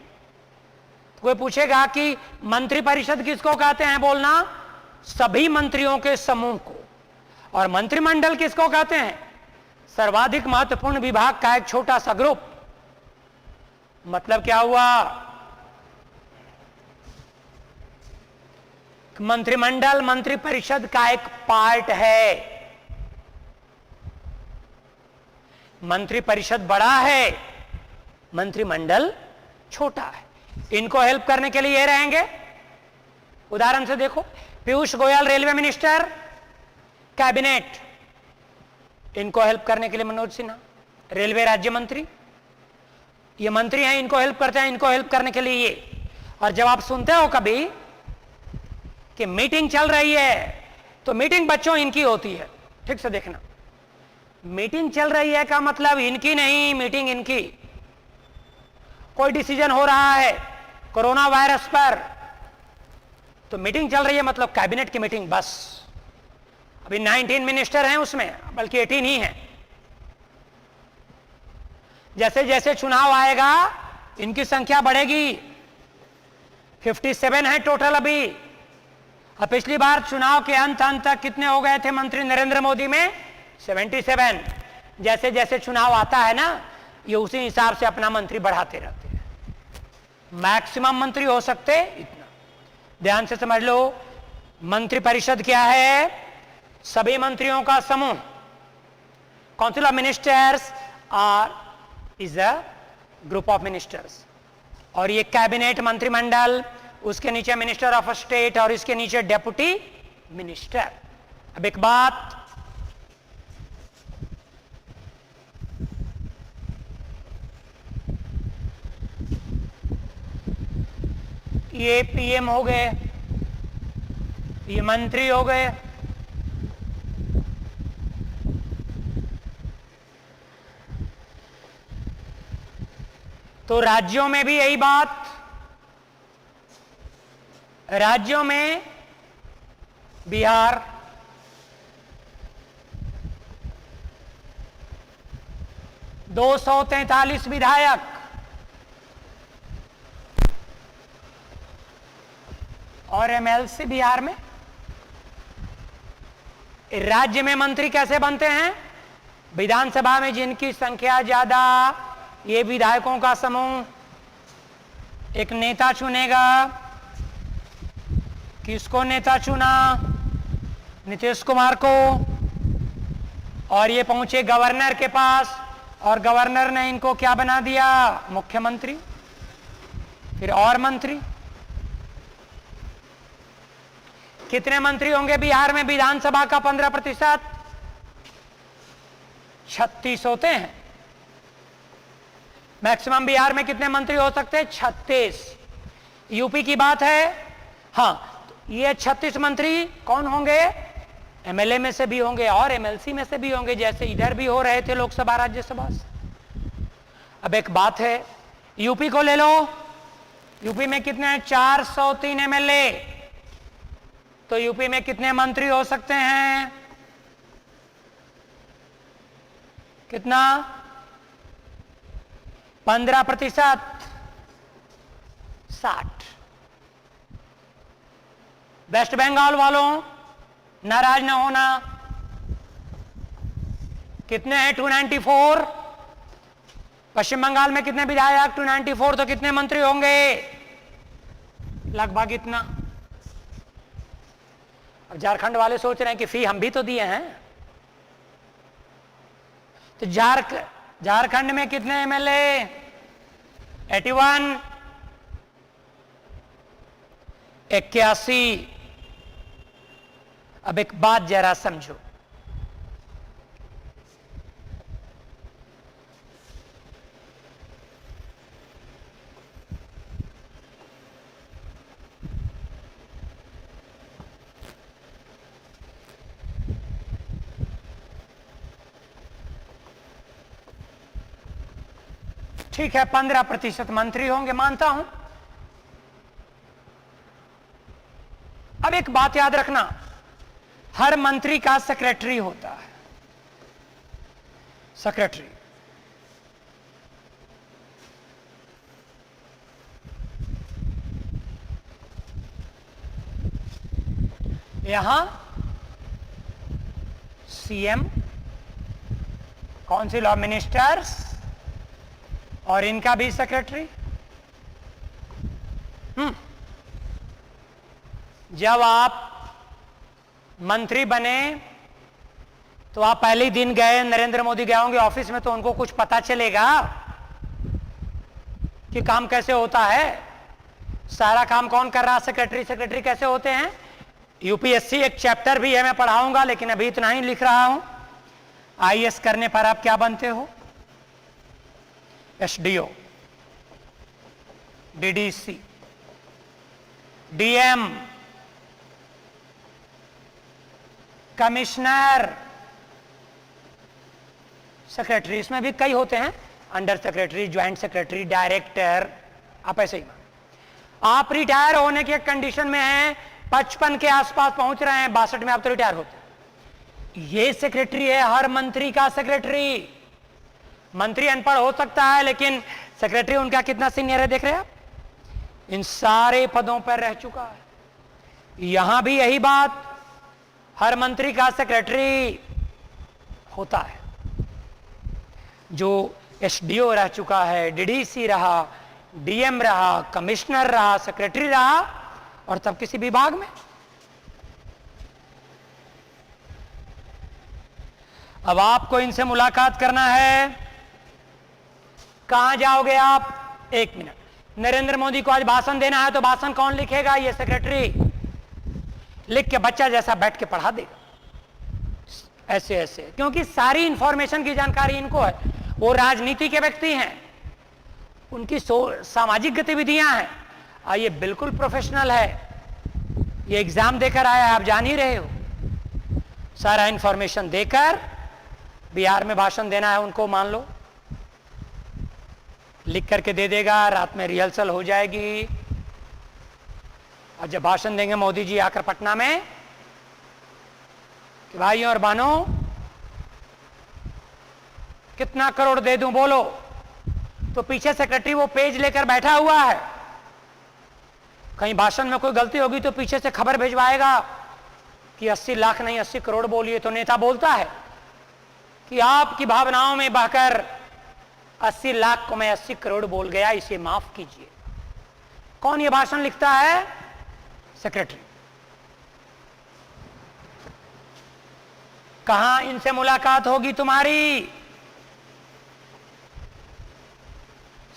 तो कोई पूछेगा कि मंत्री परिषद किसको कहते हैं? बोलना सभी मंत्रियों के समूह को। और मंत्रिमंडल किसको कहते हैं? सर्वाधिक महत्वपूर्ण विभाग का एक छोटा सा ग्रुप। मतलब क्या हुआ? मंत्रिमंडल मंत्रिपरिषद का एक पार्ट है। मंत्रिपरिषद बड़ा है, मंत्रिमंडल छोटा है। इनको हेल्प करने के लिए ये रहेंगे। उदाहरण से देखो, Piyush Goyal railway minister, cabinet. इनको हेल्प करने के लिए मनोज सिन्हा, रेलवे राज्य मंत्री। ये मंत्री हैं, इनको हेल्प करते हैं, इनको हेल्प करने के लिए ये। और जब आप सुनते हो कभी कि मीटिंग चल रही है, तो मीटिंग बच्चों इनकी होती है। ठीक से देखना, मीटिंग चल रही है का मतलब इनकी नहीं, मीटिंग इनकी। कोई डिसीजन हो रहा है कोरोना वायरस पर, तो मीटिंग चल रही है मतलब कैबिनेट की मीटिंग। बस अभी 19 मिनिस्टर हैं उसमें, बल्कि 18 ही हैं। जैसे जैसे चुनाव आएगा इनकी संख्या बढ़ेगी। 57 है टोटल अभी। और पिछली बार चुनाव के अंत तक कितने हो गए थे मंत्री नरेंद्र मोदी में? 77। जैसे जैसे चुनाव आता है ना, ये उसी हिसाब से अपना मंत्री बढ़ाते रहते हैं। मैक्सिमम मंत्री हो सकते इतना। ध्यान से समझ लो, मंत्रिपरिषद क्या है? सभी मंत्रियों का समूह। Council of ministers are is a group of ministers. और ये कैबिनेट मंत्रिमंडल, उसके नीचे मिनिस्टर ऑफ स्टेट और इसके नीचे डेप्यूटी मिनिस्टर। अब एक बात, ये पीएम हो गए, ये मंत्री हो गए। तो राज्यों में भी यही बात। राज्यों में बिहार, 243 विधायक, और एमएलसी बिहार में। राज्य में मंत्री कैसे बनते हैं? विधानसभा में जिनकी संख्या ज्यादा, ये विधायकों का समूह एक नेता चुनेगा। किसको नेता चुना? नीतीश कुमार को। और ये पहुंचे गवर्नर के पास, और गवर्नर ने इनको क्या बना दिया? मुख्यमंत्री। फिर और मंत्री। कितने मंत्री होंगे बिहार में? विधानसभा का 15%, 36 होते हैं। मैक्सिमम बिहार में कितने मंत्री हो सकते हैं? 36। यूपी की बात है, हाँ, ये 36 मंत्री कौन होंगे? एमएलए में से भी होंगे और एमएलसी में से भी होंगे, जैसे इधर भी हो रहे थे लोकसभा राज्यसभा से। अब एक बात है, यूपी को ले लो। यूपी में कितने हैं? 403 एमएलए। तो यूपी में कितने मंत्री हो सकते हैं? कितना? 15%, 60। वेस्ट बंगाल वालों, नाराज ना होना, कितने हैं? 294। पश्चिम बंगाल में कितने विधायक? 294। तो कितने मंत्री होंगे? लगभग इतना। अब झारखंड वाले सोच रहे हैं कि फी हम भी तो दिए हैं। तो झारखंड में कितने एमएलए? 81, 81। अब एक बात जरा समझो, ठीक है 15% मंत्री होंगे, मानता हूं। अब एक बात याद रखना, हर मंत्री का सेक्रेटरी होता है। सेक्रेटरी यहां सीएम, काउंसिल ऑफ मिनिस्टर्स, और इनका भी सेक्रेटरी। जब आप मंत्री बने तो आप पहले ही दिन गए, नरेंद्र मोदी गए होंगे ऑफिस में, तो उनको कुछ पता चलेगा कि काम कैसे होता है। सारा काम कौन कर रहा है? सेक्रेटरी कैसे होते हैं? यूपीएससी एक चैप्टर भी है, मैं पढ़ाऊंगा, लेकिन अभी इतना ही लिख रहा हूं। आईएएस करने पर आप क्या बनते हो? SDO, DDC, DM, commissioner, secretary. इसमें भी कई होते हैं, under secretary, joint secretary, director. आप ऐसे ही आप रिटायर होने के कंडीशन में हैं, 55 के आसपास पहुंच रहे हैं, 62 में आप तो रिटायर होते हैं। ये सेक्रेटरी है हर मंत्री का सेक्रेटरी। मंत्री अनपढ़ हो सकता है, लेकिन सेक्रेटरी उनका कितना सीनियर है देख रहे हैं आप? इन सारे पदों पर रह चुका है। यहां भी यही बात, हर मंत्री का सेक्रेटरी होता है, जो एसडीओ रह चुका है, डीडीसी रहा, डीएम रहा, कमिश्नर रहा, सेक्रेटरी रहा, और तब किसी विभाग में। अब आपको इनसे मुलाकात करना है। कहां जाओगे आप? 1 मिनट। नरेंद्र मोदी को आज भाषण देना है, तो भाषण कौन लिखेगा? ये सेक्रेटरी लिख के बच्चा जैसा बैठ के पढ़ा देगा, ऐसे ऐसे, क्योंकि सारी इंफॉर्मेशन की जानकारी इनको है। वो राजनीति के व्यक्ति हैं, उनकी सामाजिक गतिविधियां हैं, और ये बिल्कुल प्रोफेशनल है। ये एग्जाम देकर आया है, आप जान ही रहे हो। सारा इंफॉर्मेशन देकर बिहार में भाषण देना है उनको, मान लो, लिख करके दे देगा, रात में रिहर्सल हो जाएगी, और जब भाषण देंगे मोदी जी आकर पटना में कि भाइयों और बहनों, कितना करोड़ दे दूं बोलो, तो पीछे सेक्रेटरी वो पेज लेकर बैठा हुआ है। कहीं भाषण में कोई गलती होगी तो पीछे से खबर भिजवाएगा कि 80 लाख नहीं 80 करोड़ बोलिए। तो नेता बोलता है कि आपकी भावनाओं में बहकर 80 लाख को मैं 80 करोड़ बोल गया, इसे माफ कीजिए। कौन ये भाषण लिखता है? सेक्रेटरी। कहां इनसे मुलाकात होगी तुम्हारी?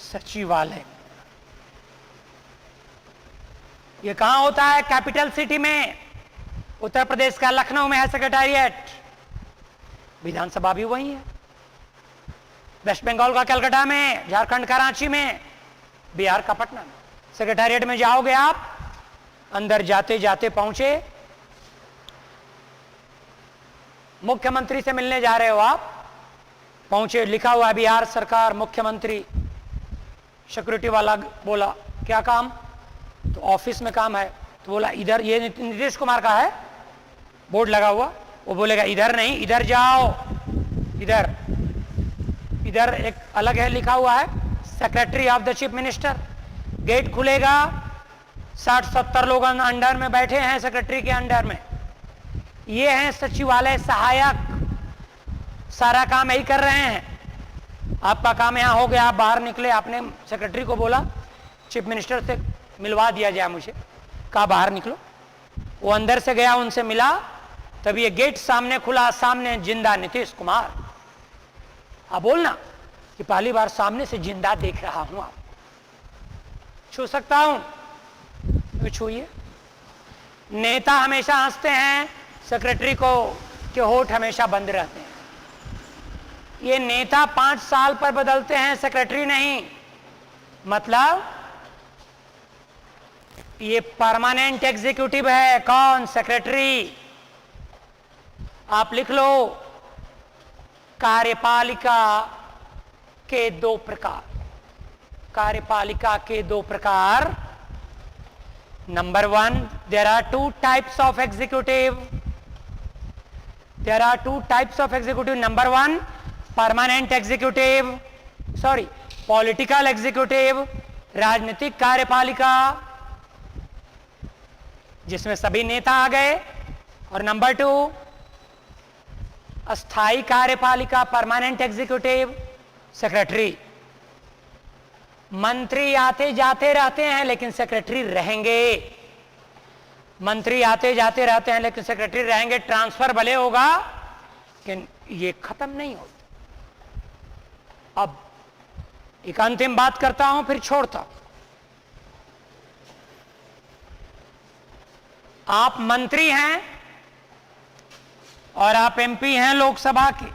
सचिवालय। ये कहां होता है? कैपिटल सिटी में। उत्तर प्रदेश का लखनऊ में है सेक्रेटेरिएट। विधानसभा भी वही है। वेस्ट बंगाल का कलकत्ता में, झारखंड का रांची में, बिहार का पटना में। सेक्रेटेरिएट में जाओगे आप, अंदर जाते जाते पहुंचे, मुख्यमंत्री से मिलने जा रहे हो आप, पहुंचे, लिखा हुआ है बिहार सरकार मुख्यमंत्री। सिक्योरिटी वाला बोला क्या काम? तो ऑफिस में काम है। तो बोला इधर, ये नीतीश कुमार का है, बोर्ड लगा हुआ। वो बोलेगा इधर नहीं, इधर जाओ, इधर इधर एक अलग है, लिखा हुआ है secretary of the chief minister. Gate खुलेगा, 60-70 लोग अंडर में बैठे हैं, सेक्रेटरी के अंडर में। ये हैं सचिवालय सहायक, सारा काम यही कर रहे हैं। आपका काम यहां हो गया, आप बाहर निकले, आपने सेक्रेटरी को बोला चीफ मिनिस्टर से मिलवा दिया जाए मुझे, कहा बाहर निकलो। वो अंदर से गया, उनसे मिला, तभी ये गेट सामने खुला, सामने जिंदा नीतीश कुमार। आप बोलना कि पहली बार सामने से जिंदा देख रहा हूं। आप छू सकता हूं तो छूइए। नेता हमेशा हंसते हैं, सेक्रेटरी को के होठ हमेशा बंद रहते हैं। ये नेता 5 साल पर बदलते हैं, सेक्रेटरी नहीं। मतलब ये परमानेंट एग्जीक्यूटिव है। कौन? सेक्रेटरी। आप लिख लो, कार्यपालिका के 2 प्रकार। कार्यपालिका के 2 प्रकार। Number 1, there are 2 types of executive. There are 2 types of executive. Number 1, permanent executive, sorry, political executive, राजनीतिक कार्यपालिका, जिसमें सभी नेता आ गए। और नंबर 2, अस्थाई कार्यपालिका, परमानेंट एग्जीक्यूटिव, सेक्रेटरी। मंत्री आते जाते रहते हैं लेकिन सेक्रेटरी रहेंगे। मंत्री आते जाते रहते हैं लेकिन सेक्रेटरी रहेंगे। ट्रांसफर भले होगा लेकिन ये खत्म नहीं होता। अब एक अंतिम बात करता हूं, फिर छोड़ता हूं। आप मंत्री हैं और आप एमपी हैं लोकसभा के।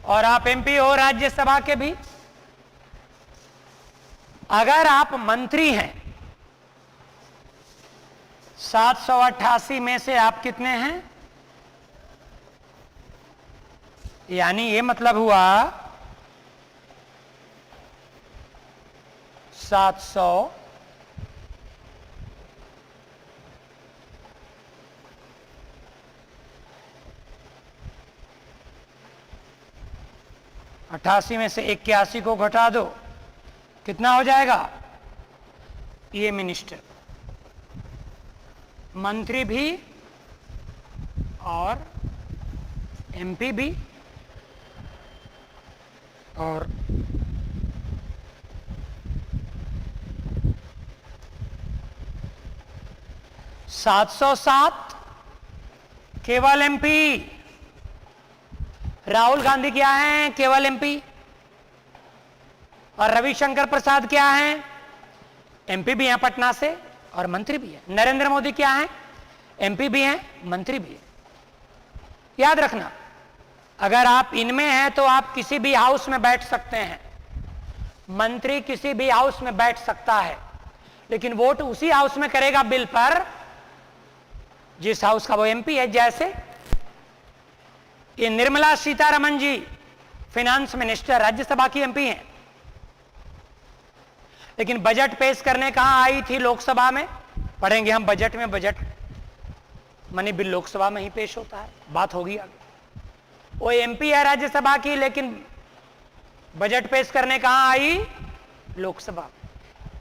और आप एमपी हो राज्यसभा के भी। अगर आप मंत्री हैं, 788 में से आप कितने हैं? यानी ये मतलब हुआ 700 88 में से 81 को घटा दो, कितना हो जाएगा? ये मिनिस्टर, मंत्री भी और एमपी भी और ,707 केवल एमपी। राहुल गांधी क्या हैं? केवल एमपी। और रविशंकर प्रसाद क्या हैं? एमपी भी हैं पटना से और मंत्री भी हैं। नरेंद्र मोदी क्या हैं? एमपी भी हैं, मंत्री भी हैं। याद रखना, अगर आप इनमें हैं तो आप किसी भी हाउस में बैठ सकते हैं। मंत्री किसी भी हाउस में बैठ सकता है, लेकिन वोट उसी हाउस में करेगा बिल पर जिस हाउस का वो एमपी है। जैसे ये निर्मला सीतारमण जी फिनांस मिनिस्टर राज्यसभा की एमपी हैं, लेकिन बजट पेश करने कहां आई थी? लोकसभा में। पढ़ेंगे हम बजट में, बजट मनी बिल लोकसभा में ही पेश होता है, बात होगी आगे। वो एमपी है राज्यसभा की, लेकिन बजट पेश करने कहां आई? लोकसभा में।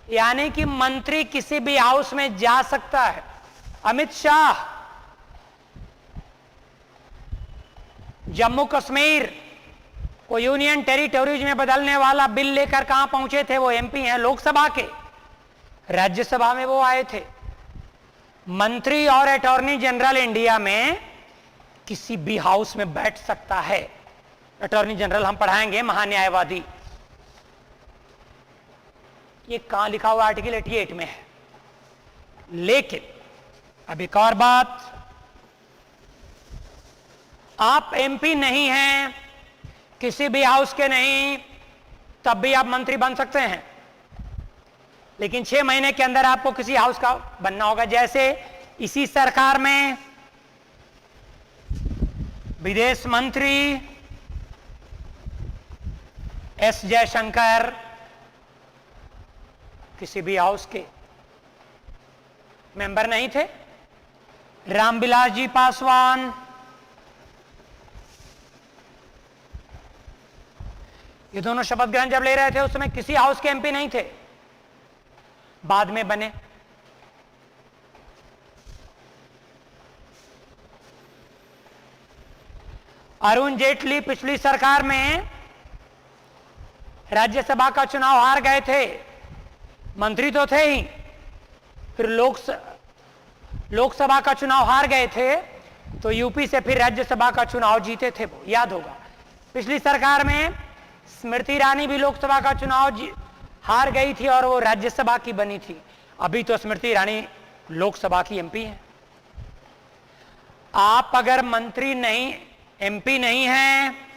यानी कि मंत्री किसी भी हाउस में जा सकता है। अमित शाह जम्मू कश्मीर को यूनियन टेरिटोरीज में बदलने वाला बिल लेकर कहां पहुंचे थे? वो एमपी हैं लोकसभा के, राज्यसभा में वो आए थे। मंत्री और अटॉर्नी जनरल इंडिया में किसी भी हाउस में बैठ सकता है। अटॉर्नी जनरल हम पढ़ाएंगे, महान्यायवादी। ये कहां लिखा हुआ? आर्टिकल 88 में है। लेकिन अब एक और बात, आप एमपी नहीं हैं, किसी भी हाउस के नहीं, तब भी आप मंत्री बन सकते हैं, लेकिन 6 महीने के अंदर आपको किसी हाउस का बनना होगा। जैसे इसी सरकार में विदेश मंत्री एस जयशंकर किसी भी हाउस के मेंबर नहीं थे। रामविलास जी पासवान, ये दोनों शपथ ग्रहण जब ले रहे थे उस समय किसी हाउस के एमपी नहीं थे, बाद में बने। अरुण जेटली पिछली सरकार में राज्यसभा का चुनाव हार गए थे, मंत्री तो थे ही, फिर लोकसभा का चुनाव हार गए थे, तो यूपी से फिर राज्यसभा का चुनाव जीते थे, वो याद होगा। पिछली सरकार में स्मृति ईरानी भी लोकसभा का चुनाव हार गई थी और वो राज्यसभा की बनी थी। अभी तो स्मृति ईरानी लोकसभा की एमपी हैं। आप अगर मंत्री नहीं, एमपी नहीं हैं,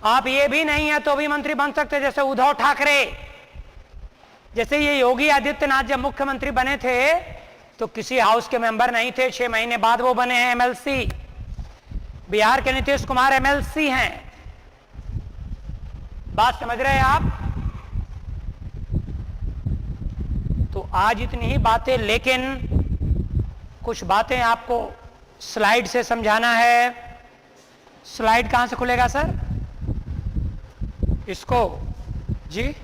आप ये भी नहीं है तो भी मंत्री बन सकते। जैसे उद्धव ठाकरे, जैसे ये योगी आदित्यनाथ जब मुख्यमंत्री बने थे तो किसी हाउस के मेंबर नहीं थे, 6 महीने बाद वो बने हैं एमएलसी। बिहार के नीतीश कुमार एमएलसी हैं। बात समझ रहे हैं आप? तो आज इतनी ही बातें, लेकिन कुछ बातें आपको स्लाइड से समझाना है। स्लाइड कहां से खुलेगा सर? इसको जी,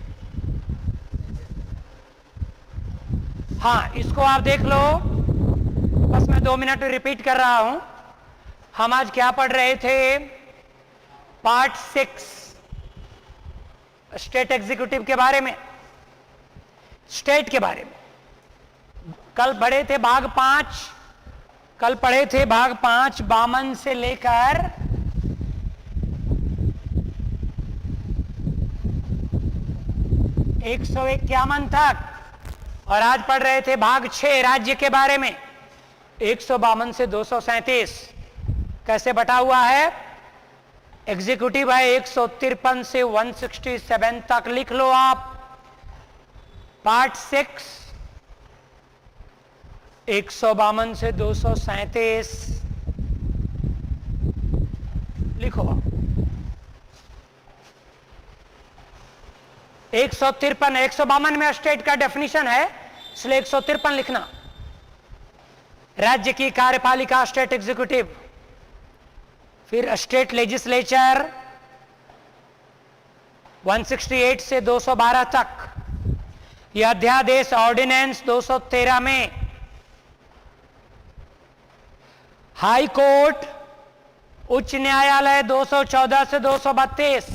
हाँ, इसको आप देख लो। बस मैं 2 मिनट रिपीट कर रहा हूं। हम आज क्या पढ़ रहे थे? पार्ट 6 स्टेट एग्जीक्यूटिव के बारे में, स्टेट के बारे में। कल पढ़े थे भाग 5, कल पढ़े थे भाग 5 52 से लेकर 151 तक, और आज पढ़ रहे थे भाग 6 राज्य के बारे में, 152 से 237 कैसे बटा हुआ है। एग्जीक्यूटिव है 153 से 167 तक, लिख लो आप। पार्ट 6 152 से 237 लिखो आप। 153, 152 में स्टेट का डेफिनेशन है, इसलिए 153 लिखना। राज्य की कार्यपालिका स्टेट एग्जीक्यूटिव, फिर स्टेट लेजिस्लेचर 168 से 212 तक। यह अध्यादेश ऑर्डिनेंस 213 में। हाई कोर्ट, उच्च न्यायालय 214 से 232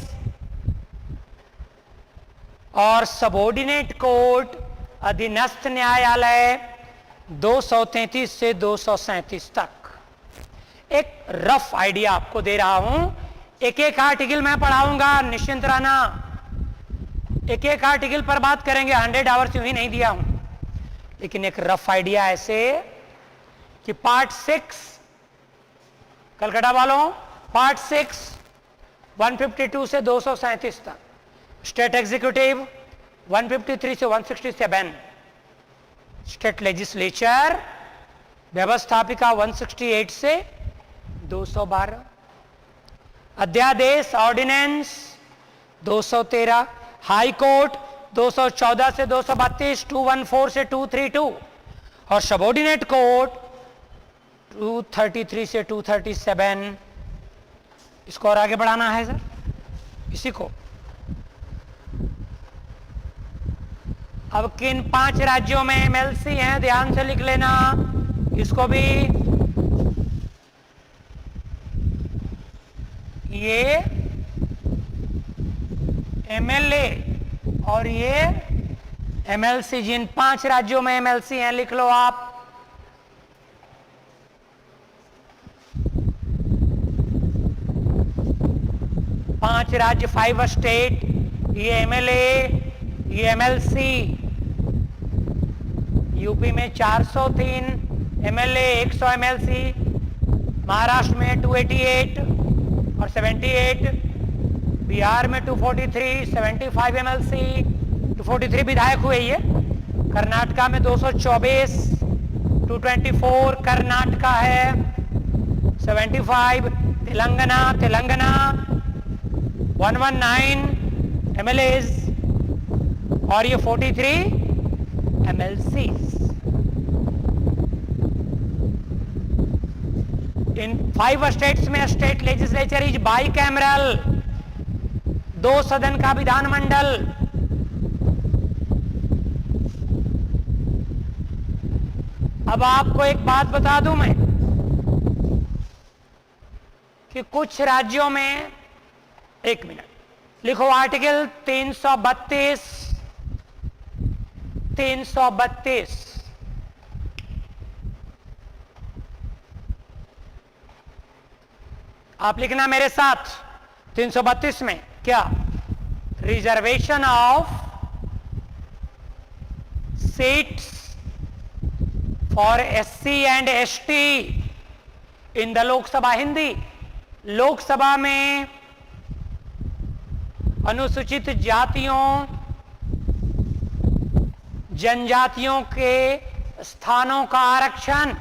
और सबऑर्डिनेट कोर्ट अधीनस्थ न्यायालय 233 से 237 तक। एक रफ आइडिया आपको दे रहा हूं, एक एक आर्टिकल मैं पढ़ाऊंगा, निश्चिंत रहना। एक एक आर्टिकल पर बात करेंगे, 100 आवर्स यूं ही नहीं दिया हूं, लेकिन एक रफ आइडिया ऐसे कि पार्ट 6 कलकत्ता वालों, पार्ट 6 152 से 237 तक, स्टेट एग्जीक्यूटिव 153 से 167, स्टेट लेजिस्लेचर व्यवस्थापिका 168 से 212, अध्यादेश ऑर्डिनेंस 213, हाई कोर्ट 214 से 232, 214 से 232, और सबऑर्डिनेट कोर्ट 233 से 237। इसको और आगे बढ़ाना है सर, इसी को। अब किन 5 राज्यों में एमएलसी हैं, ध्यान से लिख लेना इसको भी। ये एमएलए और ये एमएलसी, जिन 5 राज्यों में एमएलसी हैं लिख लो आप। पांच राज्य, 5 स्टेट, ये एमएलए, ये एमएलसी। यूपी में 403 एमएलए, 100 एमएलसी। महाराष्ट्र में 288 और 78। बिहार में 243, 75 एमएलसी, 243 विधायक हुए ये। कर्नाटका में 224, 224 कर्नाटका है, 75। तेलंगाना 119 एमएलएज और ये 43 एमएलसीज। इन 5 स्टेट्स में state legislature is by cameral, 2 सदन का विधानमंडल। अब आपको एक बात बता दूं मैं कि कुछ राज्यों में, 1 मिनट लिखो, आर्टिकल 332 आप लिखना मेरे साथ। 332 में क्या? Reservation of seats for SC and ST in the Lok Sabha. Hindi, Lok Sabha में अनुसूचित जातियों, जनजातियों के स्थानों का आरक्षण।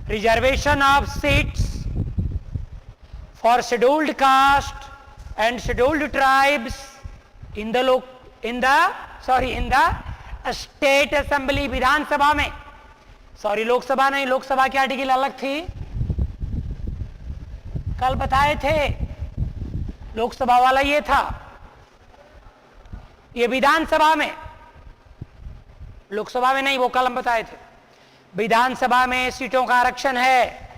Reservation of seats for scheduled caste and scheduled tribes in the state assembly, विधानसभा में। सॉरी, लोकसभा नहीं, लोकसभा की आर्टिकल अलग थी, कल बताए थे। लोकसभा वाला ये था, ये विधानसभा में, लोकसभा में नहीं, वो कल हम बताए थे। विधानसभा में सीटों का आरक्षण है।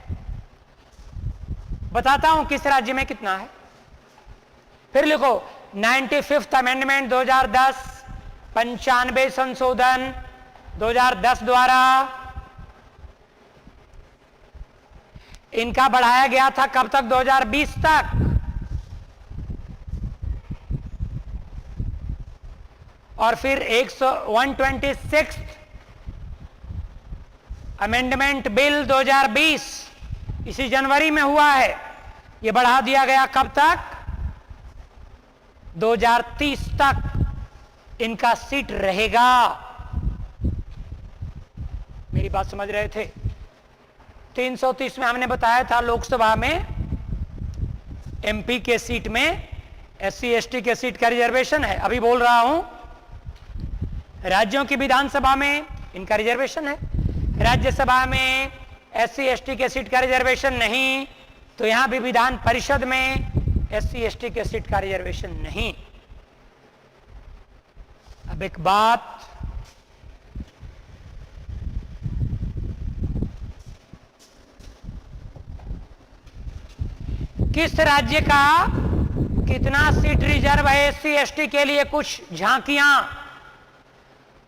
बताता हूं किस राज्य में कितना है, फिर लिखो। 95th अमेंडमेंट 2010, 95 संशोधन 2010 द्वारा इनका बढ़ाया गया था कब तक? 2020 तक। और फिर 126 अमेंडमेंट बिल 2020 इसी जनवरी में हुआ है, यह बढ़ा दिया गया कब तक? 2030 तक इनका सीट रहेगा। मेरी बात समझ रहे थे? 330 में हमने बताया था लोकसभा में एमपी के सीट में एससी एसटी के सीट का रिजर्वेशन है। अभी बोल रहा हूं राज्यों की विधानसभा में इनका रिजर्वेशन है, राज्यसभा में एससी एसटी के सीट का रिजर्वेशन नहीं, तो यहां भी विधान परिषद में एससी एसटी के सीट का रिजर्वेशन नहीं। अब एक बात, किस राज्य का कितना सीट रिजर्व है एससी एसटी के लिए, कुछ झांकियां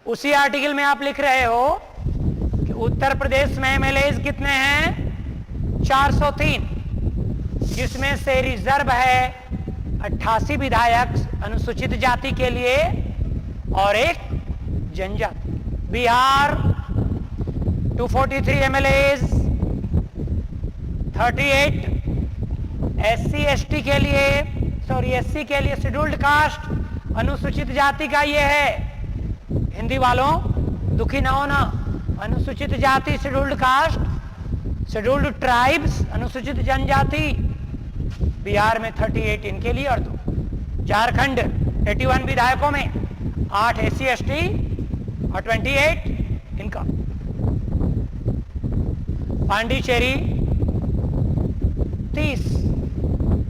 उसी आर्टिकल में आप लिख रहे हो कि उत्तर प्रदेश में एमएलएज कितने हैं? 403, जिसमें से रिजर्व है 88 विधायक अनुसूचित जाति के लिए और एक जनजाति। बिहार 243 एमएलएज, 38 एससी एसटी के लिए, सॉरी एससी के लिए शेड्यूल्ड कास्ट अनुसूचित जाति का ये है। हिंदी वालों दुखी ना होना, अनुसूचित जाति शेड्यूल्ड कास्ट, शेड्यूल्ड ट्राइब्स अनुसूचित जनजाति। बिहार में 38 इनके लिए और 2। झारखंड 81 विधायकों में 8 SC ST और 28 इनका। पांडिचेरी 30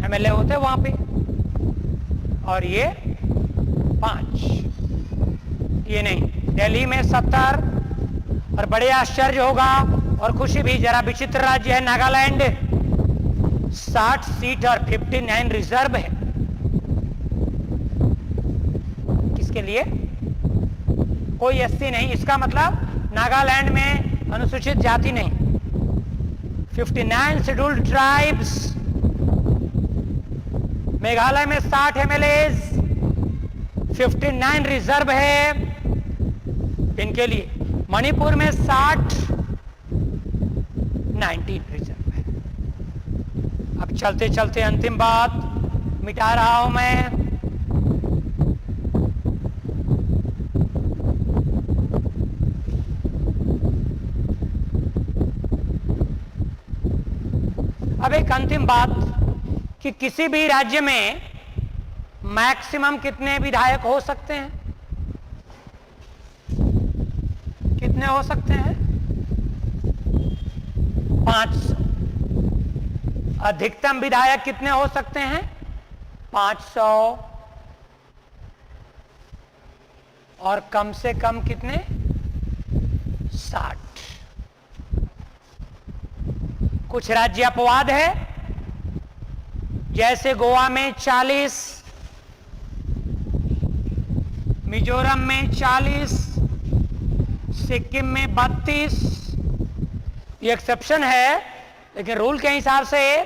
MLA होते वहां पे, और ये 5, ये नहीं। दिल्ली में 70, और बड़े आश्चर्य होगा और खुशी भी, जरा विचित्र राज्य है नागालैंड, 60 सीट और 59 रिजर्व है। किसके लिए? कोई SC नहीं, इसका मतलब नागालैंड में अनुसूचित जाति नहीं। 59 शेड्यूल्ड ट्राइब्स। मेघालय में 60 MLAs, 59 रिजर्व है इनके लिए। मणिपुर में 60, 19 रिजर्व है। अब चलते चलते अंतिम बात मिटा रहा हूं मैं। अब एक अंतिम बात कि किसी भी राज्य में मैक्सिमम कितने विधायक हो सकते हैं? कितने हो सकते हैं? 500। अधिकतम विधायक कितने हो सकते हैं? 500। और कम से कम कितने? 60। कुछ राज्य अपवाद है, जैसे गोवा में 40, मिजोरम में 40, सिक्किम में 32। ये एक्सेप्शन है, लेकिन रूल के हिसाब से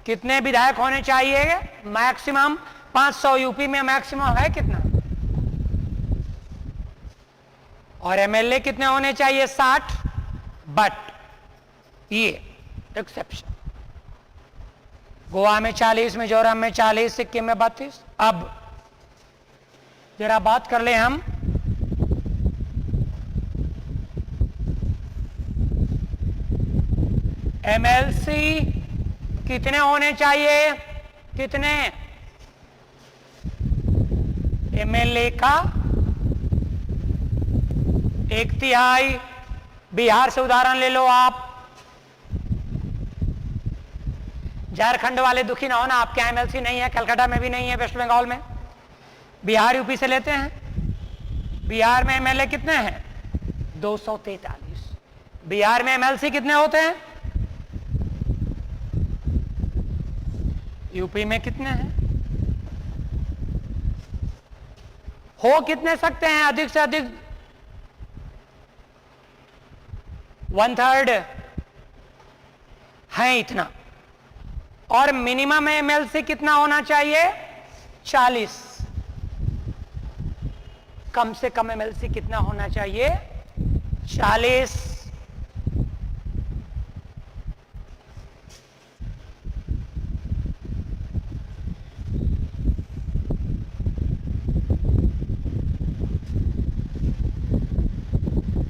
कितने विधायक होने चाहिए? मैक्सिमम 500। यूपी में मैक्सिमम है कितना? और MLA कितने होने चाहिए? 60। बट ये एक्सेप्शन, गोवा में 40, मिजोरम में 40, सिक्किम में 32। अब जरा बात कर ले हम MLC कितने होने चाहिए? कितने? MLA का 1/3। बिहार से उदाहरण ले लो आप। झारखंड वाले दुखी ना हो ना, आपके MLC नहीं है, कलकत्ता में भी नहीं है, वेस्ट बंगाल में। बिहार यूपी से लेते हैं। बिहार में MLA कितने हैं? 243। बिहार में MLC कितने होते हैं? यूपी में कितने हैं? हो कितने सकते हैं अधिक से अधिक? 1/3 है इतना। और मिनिमम MLC कितना होना चाहिए? 40। कम से कम MLC कितना होना चाहिए? 40।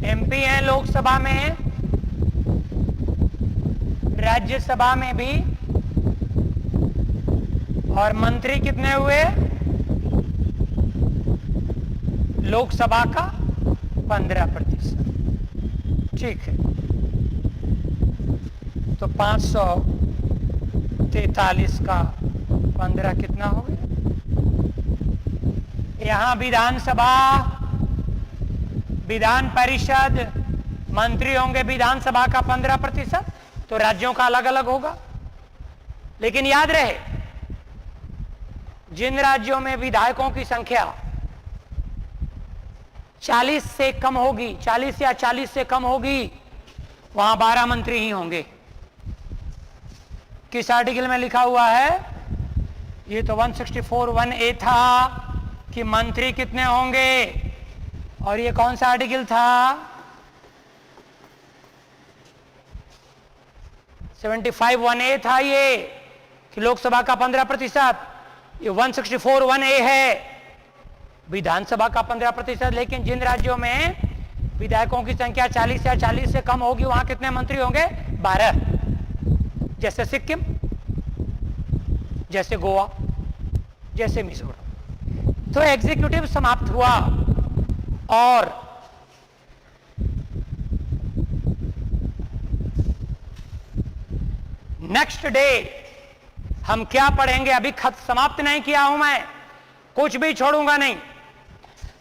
MP है लोकसभा में, राज्यसभा में भी। और मंत्री कितने हुए? लोकसभा का 15%। ठीक है, तो 543 का 15 कितना हो गया? यहां विधानसभा, विधान परिषद, मंत्री होंगे विधानसभा का 15%, तो राज्यों का अलग अलग होगा। लेकिन याद रहे, जिन राज्यों में विधायकों की संख्या 40 से कम होगी, 40 या 40 से कम होगी, वहां 12 मंत्री ही होंगे। किस आर्टिकल में लिखा हुआ है? ये तो 164(1)(a) था कि मंत्री कितने होंगे, और ये कौन सा आर्टिकल था? 75(1)(a) था ये, कि लोकसभा का 15%। ये 164(1)(a) है, विधानसभा का 15%। लेकिन जिन राज्यों में विधायकों की संख्या 40 या 40 से कम होगी, वहां कितने मंत्री होंगे? 12। जैसे सिक्किम, जैसे गोवा, जैसे मिजोरम। तो एग्जीक्यूटिव समाप्त हुआ और नेक्स्ट डे हम क्या पढ़ेंगे, अभी खत समाप्त नहीं किया हूं मैं, कुछ भी छोड़ूंगा नहीं।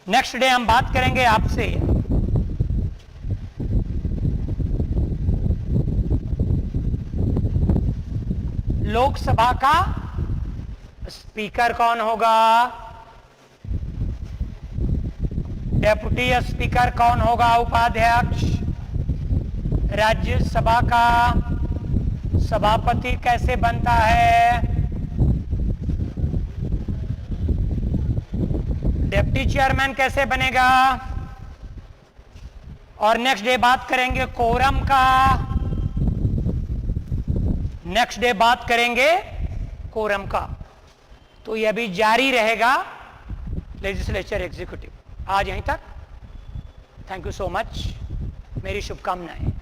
नेक्स्ट डे हम बात करेंगे आपसे लोकसभा का स्पीकर कौन होगा, डेप्यूटी स्पीकर कौन होगा, उपाध्यक्ष, राज्यसभा का सभापति कैसे बनता है, डिप्टी चेयरमैन कैसे बनेगा, और नेक्स्ट डे बात करेंगे कोरम का, नेक्स्ट डे बात करेंगे कोरम का। तो यह भी जारी रहेगा लेजिस्लेचर एग्जीक्यूटिव। आज यहीं तक। थैंक यू सो मच, मेरी शुभकामनाएं।